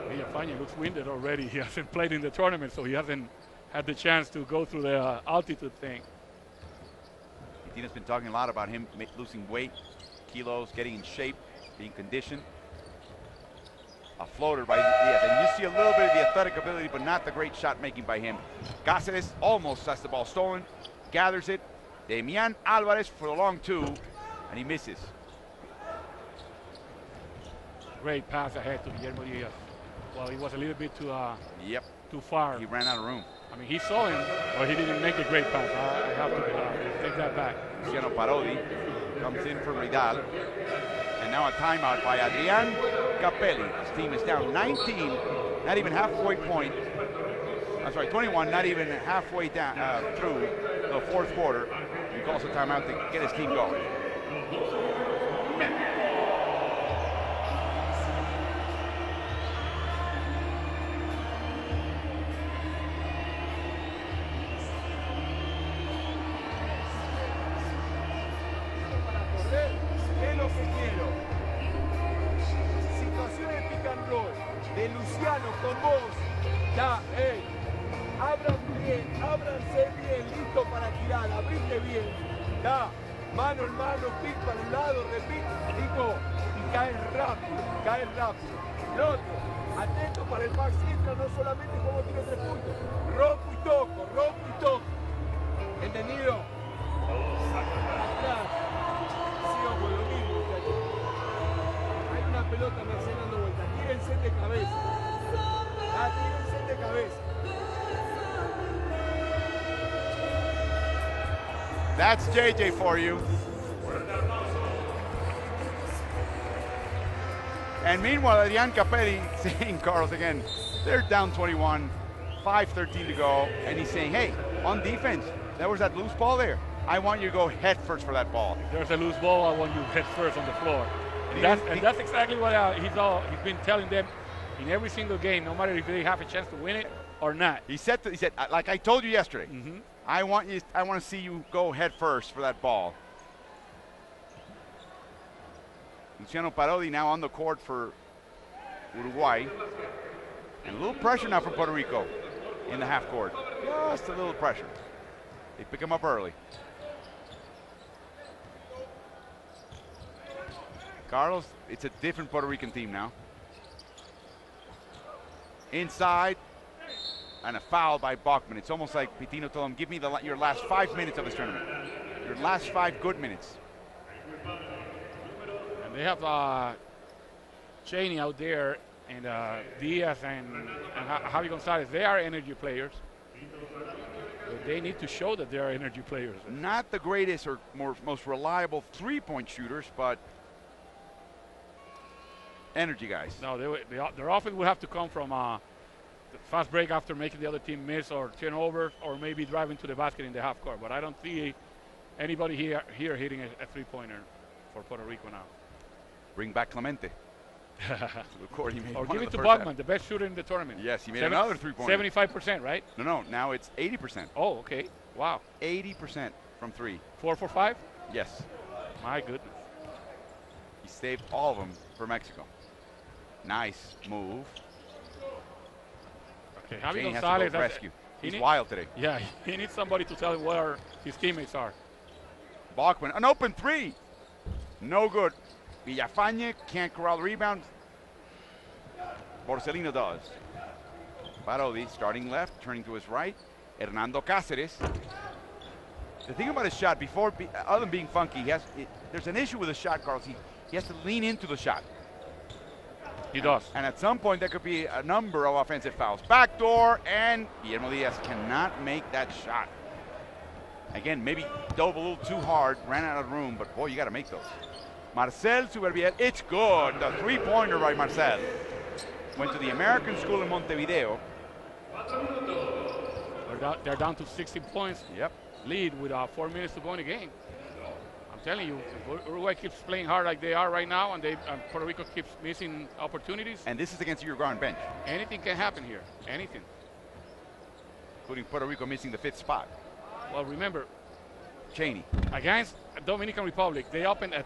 Villafaña looks winded already. He hasn't played in the tournament, so he hasn't had the chance to go through the altitude thing. Tina's been talking a lot about him losing weight, kilos, getting in shape, being conditioned. A floater by Diaz, and you see a little bit of the athletic ability, but not the great shot making by him. Cáceres almost has the ball stolen, gathers it. Damian Alvarez for the long two, and he misses. Great pass ahead to Guillermo Diaz. Well, he was a little bit too far. He ran out of room. I mean, he saw him, but he didn't make a great pass. I have to take that back. Luciano Parodi comes in for Vidal. And now a timeout by Adrian Capelli. His team is down 19, not even halfway point. I'm sorry, 21, not even halfway down through the fourth quarter. He calls a timeout to get his team going. De Luciano con vos, ya, ábranse bien, listo para tirar, abrite bien, ya, mano en mano, pick para un lado, repite, Nico, y caes rápido. Lo otro, atento para el max extra, no solamente como tiene 3 puntos, rompo y toco, ¿entendido? Atrás, sigo con lo mismo, muchachos. Hay una pelota Marcelo dando vuelta, tírense de cabeza. Tírense de cabeza. That's JJ for you. And meanwhile, Adrian Capelli saying, Carlos again, they're down 21, 5:13 to go, and he's saying, hey, on defense, there was that loose ball there. I want you to go head first for that ball. If there's a loose ball, I want you head first on the floor. And that's exactly what he's been telling them in every single game, no matter if they have a chance to win it or not. He said, like I told you yesterday, I want to see you go head first for that ball. Luciano Parodi now on the court for Uruguay. And a little pressure now from Puerto Rico in the half court. Just a little pressure. They pick him up early. Carlos, it's a different Puerto Rican team now. Inside, and a foul by Bachman. It's almost like Pitino told him, give me your last 5 minutes of this tournament. Your last 5 good minutes. And they have Cheney out there, and Diaz and Javi Gonzalez. They are energy players. But they need to show that they are energy players. Not the greatest or most reliable three-point shooters, but energy guys. No, their offense will have to come from the fast break after making the other team miss or turnover, or maybe driving to the basket in the half court. But I don't see anybody here hitting a three-pointer for Puerto Rico now. Bring back Clemente. Or give it to Bachman, the best shooter in the tournament. Yes, he made another three-pointer. 75%, right? No, now it's 80%. Oh, okay. Wow. 80% from 3. 4 for 5? Yes. My goodness. He saved all of them for Mexico. Nice move. Okay, Javi Gonzalez Gonzalez has to go rescue. He's wild today. Yeah, he needs somebody to tell him where his teammates are. Bachman, an open 3. No good. Villafañe can't corral the rebound. Borsellino does. Parodi starting left, turning to his right. Hernando Cáceres. The thing about his shot, other than being funky, there's an issue with his shot, Carlos. He has to lean into the shot. He does. And at some point, there could be a number of offensive fouls. Backdoor, and Guillermo Diaz cannot make that shot. Again, maybe dove a little too hard, ran out of room, but boy, you got to make those. Marcel Superbiel, it's good. The three-pointer by Marcel. Went to the American school in Montevideo. They're down to 60 points. Yep. Lead with 4 minutes to go in the game. I'm telling you, if Uruguay keeps playing hard like they are right now, and Puerto Rico keeps missing opportunities. And this is against the Uruguayan bench. Anything can happen here. Anything. Including Puerto Rico missing the 5th spot. Well, remember, Cheney. Against Dominican Republic, they opened a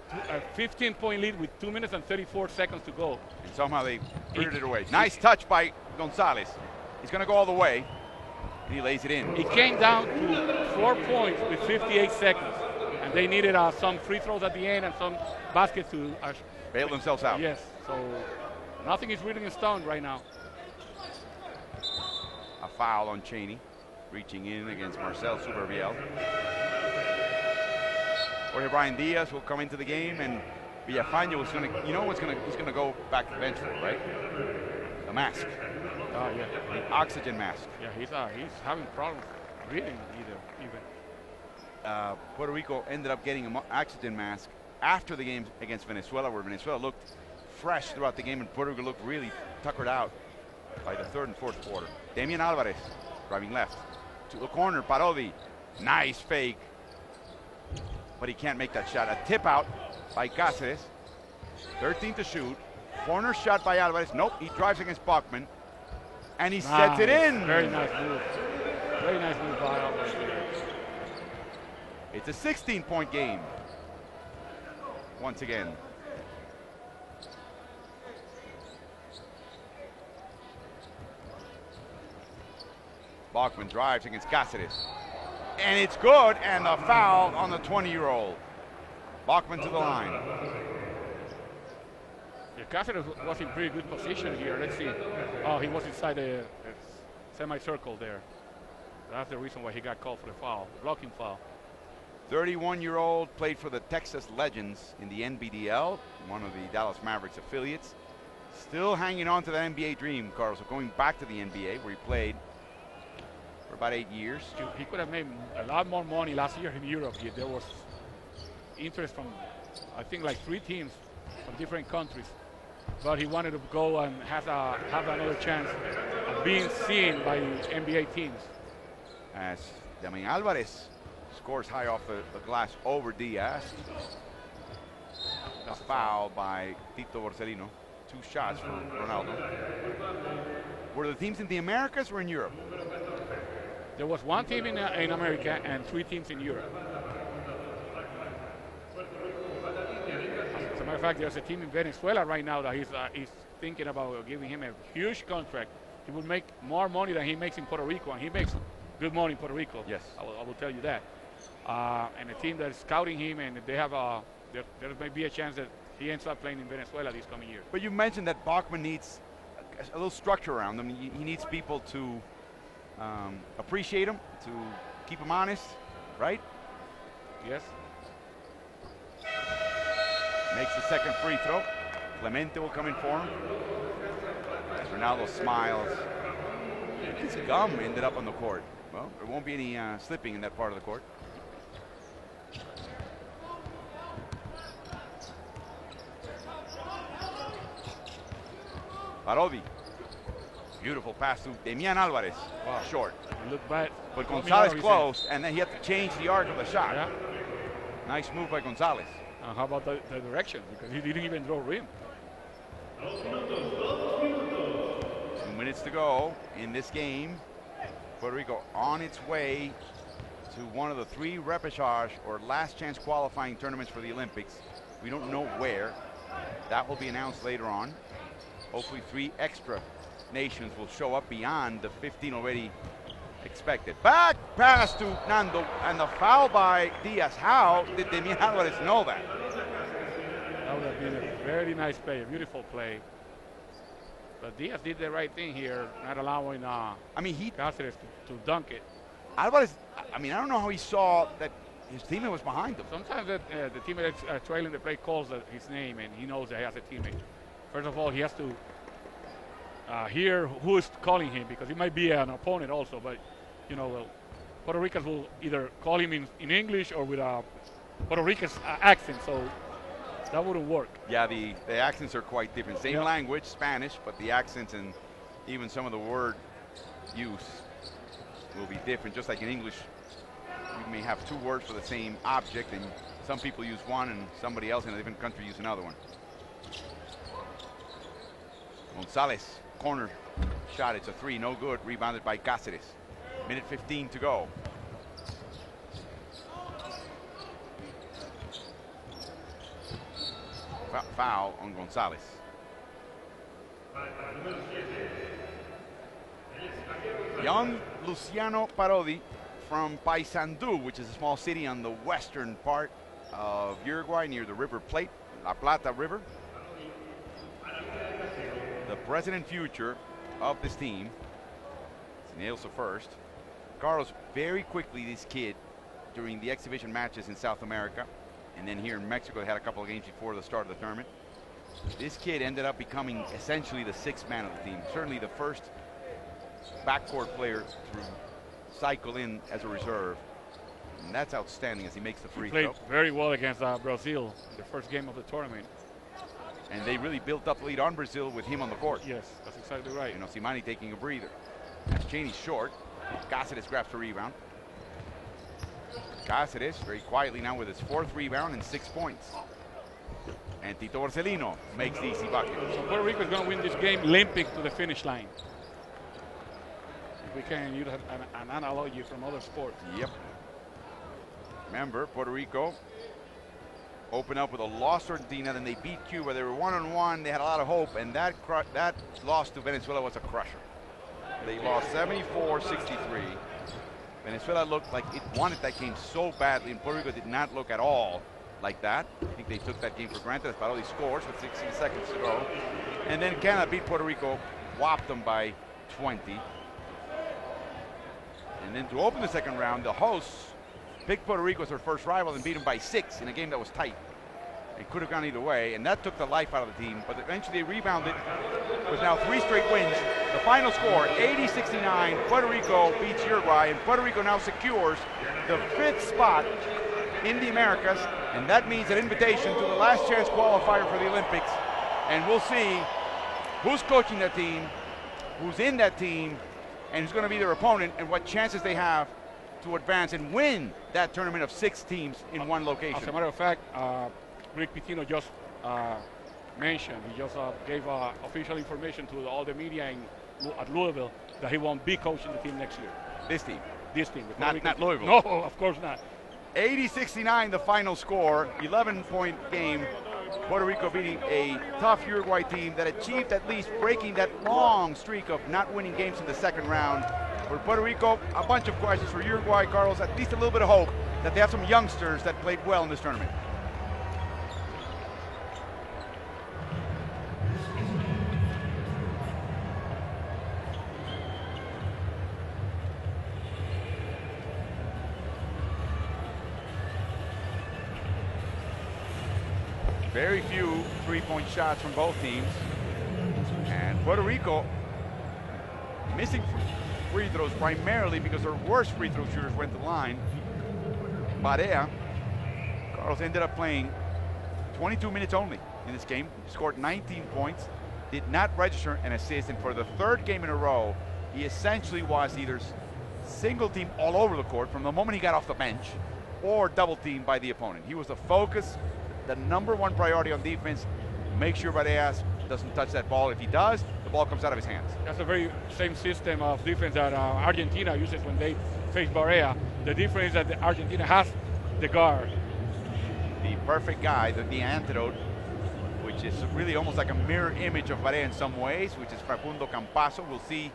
15-point lead with 2 minutes and 34 seconds to go. And somehow they cleared it away. Nice touch by Gonzalez. He's going to go all the way. and he lays it in. It came down to 4 points with 58 seconds, and they needed some free throws at the end and some baskets to Bail themselves out. Yes, so nothing is written in stone right now. A foul on Cheney, reaching in against Marcel Supervielle. Jorge Brian Diaz will come into the game, and Villafaña was going to, he's going to go back to the bench for, right? The mask. Oh, yeah. The oxygen mask. Yeah, he's having problems breathing even. Puerto Rico ended up getting an oxygen mask after the game against Venezuela, where Venezuela looked fresh throughout the game, and Puerto Rico looked really tuckered out by the third and fourth quarter. Damian Alvarez driving left to the corner. Parodi, nice fake, but he can't make that shot. A tip out by Cáceres. 13 to shoot. Corner shot by Alvarez. Nope, he drives against Bachman, and he sets it in. Very nice move. Very nice move by Alvarez. It's a 16-point game. Once again. Bachman drives against Cáceres. And it's good, and the foul on the 20-year-old. Bachman to the line. Yeah, Cáceres was in pretty good position here. Let's see. Oh, he was inside the semicircle there. That's the reason why he got called for the foul, blocking foul. 31-year-old, played for the Texas Legends in the NBDL, one of the Dallas Mavericks affiliates. Still hanging on to that NBA dream, Carlos, of going back to the NBA, where he played for about 8 years. He could have made a lot more money last year in Europe. There was interest from, I think, like 3 teams from different countries. But he wanted to go and have another chance of being seen by NBA teams. As Damian Alvarez scores high off the glass over Diaz. A foul by Tito Borsellino. 2 shots for Ronaldo. Were the teams in the Americas or in Europe? There was 1 team in America and 3 teams in Europe. As a matter of fact, there's a team in Venezuela right now that he's thinking about giving him a huge contract. He would make more money than he makes in Puerto Rico, and he makes good money in Puerto Rico. Yes, I will tell you that. And a team that is scouting him, and they have there may be a chance that he ends up playing in Venezuela this coming year. But you mentioned that Bachman needs a little structure around him. He needs people to appreciate him, to keep him honest, right? Yes. Makes the second free throw. Clemente will come in for him. As Ronaldo smiles. His gum ended up on the court. Well, there won't be any slipping in that part of the court. Parodi. Beautiful pass to Damian Alvarez. Wow. Short. Look back. But Gonzalez close, and then he had to change the arc of the shot. Yeah. Nice move by Gonzalez. How about the direction? Because he didn't even draw rim. 2 minutes to go in this game. Puerto Rico on its way to one of the 3 repechage or last chance qualifying tournaments for the Olympics. We don't know where. That will be announced later on. Hopefully 3 extra nations will show up beyond the 15 already expected. Back pass to Nando, and the foul by Diaz. How did Damian Alvarez know that? That would have been a very nice play, a beautiful play. But Diaz did the right thing here, not allowing Cáceres to dunk it. Alvarez, I don't know how he saw that his teammate was behind him. Sometimes the teammate that's trailing the play calls his name, and he knows that he has a teammate. First of all, he has to hear who is calling him, because he might be an opponent also. But, Puerto Ricans will either call him in English or with a Puerto Rican accent, so that wouldn't work. Yeah, the accents are quite different. Same language, Spanish, but the accents and even some of the word use will be different. Just like in English, we may have 2 words for the same object, and some people use one and somebody else in a different country use another one. Gonzalez, corner shot, it's a 3, no good, rebounded by Cáceres. Minute 15 to go. Foul on Gonzalez. Young Luciano Parodi from Paysandú, which is a small city on the western part of Uruguay near the River Plate, La Plata River. The present and future of this team. Nails the first. Carlos, very quickly, this kid, during the exhibition matches in South America, and then here in Mexico, they had a couple of games before the start of the tournament. This kid ended up becoming essentially the sixth man of the team. Certainly the first backcourt player to cycle in as a reserve. And that's outstanding as he makes the free throw. Played very well against Brazil in the first game of the tournament. And they really built up the lead on Brazil with him on the court. Yes, that's exactly right. You know, Simani taking a breather. As Cheney's short, Cáceres grabs the rebound. Cáceres very quietly now with his fourth rebound and 6 points. And Tito Borsellino makes the easy bucket. So Puerto Rico is going to win this game limping to the finish line. If we can use an analogy from other sports. Yep. Remember, Puerto Rico opened up with a loss to Argentina, then they beat Cuba. They were 1-on-1. They had a lot of hope, and that loss to Venezuela was a crusher. They lost 74-63. Venezuela looked like it wanted that game so badly, and Puerto Rico did not look at all like that. I think they took that game for granted as Parodi scores with 16 seconds to go. And then Canada beat Puerto Rico, whopped them by 20. And then to open the second round, the hosts picked Puerto Rico as their first rival and beat them by 6 in a game that was tight. It could have gone either way, and that took the life out of the team. But eventually they rebounded with now 3 straight wins. The final score, 80-69. Puerto Rico beats Uruguay, and Puerto Rico now secures the 5th spot in the Americas, and that means an invitation to the last chance qualifier for the Olympics. And we'll see who's coaching that team, who's in that team, and who's going to be their opponent, and what chances they have to advance and win that tournament of 6 teams in one location. As a matter of fact, Rick Pitino just mentioned, he just gave official information to all the media at Louisville that he won't be coaching the team next year. This team? This team. Not Louisville? No, of course not. 80-69 the final score, 11-point game. Puerto Rico beating a tough Uruguay team that achieved at least breaking that long streak of not winning games in the second round. For Puerto Rico, a bunch of questions. For Uruguay, Carlos, at least a little bit of hope that they have some youngsters that played well in this tournament. Very few three-point shots from both teams. And Puerto Rico missing free throws primarily because their worst free throw shooters went to the line. Barea, Carlos, ended up playing 22 minutes only in this game. He scored 19 points, did not register an assist, and for the 3rd game in a row, he essentially was either single team all over the court from the moment he got off the bench or double teamed by the opponent. He was the focus, the #1 priority on defense. Make sure Bareas doesn't touch that ball. If he does, the ball comes out of his hands. That's the very same system of defense that Argentina uses when they face Barea. The difference is that Argentina has the guard. The perfect guy, the antidote, which is really almost like a mirror image of Barea in some ways, which is Facundo Campazo. We'll see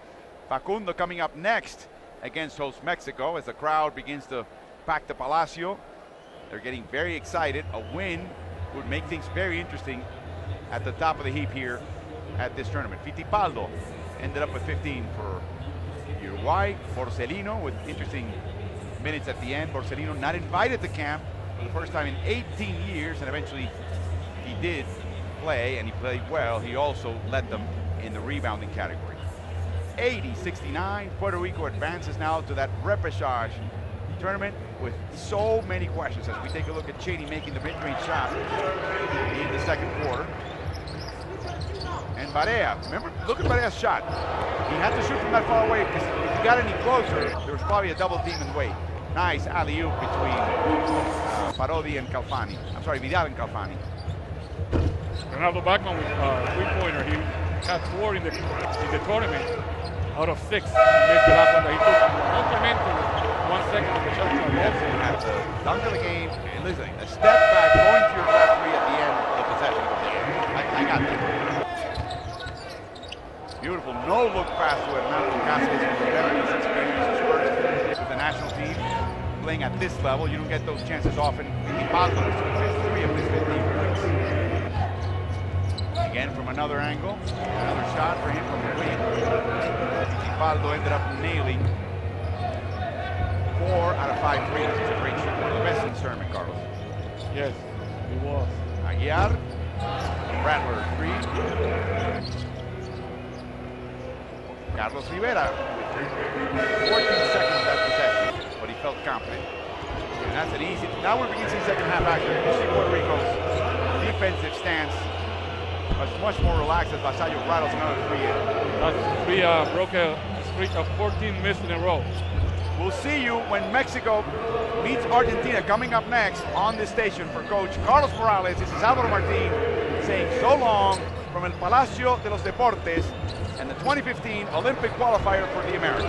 Facundo coming up next against host Mexico as the crowd begins to pack the Palacio. They're getting very excited. A win would make things very interesting at the top of the heap here at this tournament. Fittipaldo ended up with 15 for Uruguay. Borsellino with interesting minutes at the end. Borsellino not invited to camp for the first time in 18 years, and eventually he did play, and he played well. He also led them in the rebounding category. 80-69, Puerto Rico advances now to that repechage tournament with so many questions as we take a look at Cheney making the mid-range shot in the second quarter. And Barea, remember, look at Barea's shot. He had to shoot from that far away because if he got any closer, there was probably a double team in the way. Nice alley-oop between Parodi and Calfani. I'm sorry, Vidal and Calfani. Ronaldo Bachmann with three-pointer. He had 4 in the tournament out of 6. He missed the last one that he took. Complementary with 1 second of the shot clock. Also had the dunk of the game, and listen, a step back, going to your fast 3 at the end of the possession of the game. I got that. Beautiful no-look pass to Hernando Cáceres, who's veteran experience first with the national team. Playing at this level, you don't get those chances often. Fittipaldo is 3 of his 15 points. Again from another angle, another shot for him from the wing. Fittipaldo ended up nailing 4 out of 5 threes. It's a great shot. One of the best in the tournament, Carlos. Yes, he was. Aguiar, Rattler 3. Carlos Rivera with 14 seconds of that possession, but he felt confident. And that's an easy. Now we're beginning to see second half action. You see Puerto Rico's defensive stance was much more relaxed as Vasallo rattles another 3 in. That 3 broke a streak of 14 misses in a row. We'll see you when Mexico meets Argentina coming up next on this station for Coach Carlos Morales. This is Alvaro Martin saying so long from El Palacio de los Deportes and the 2015 Olympic qualifier for the Americas.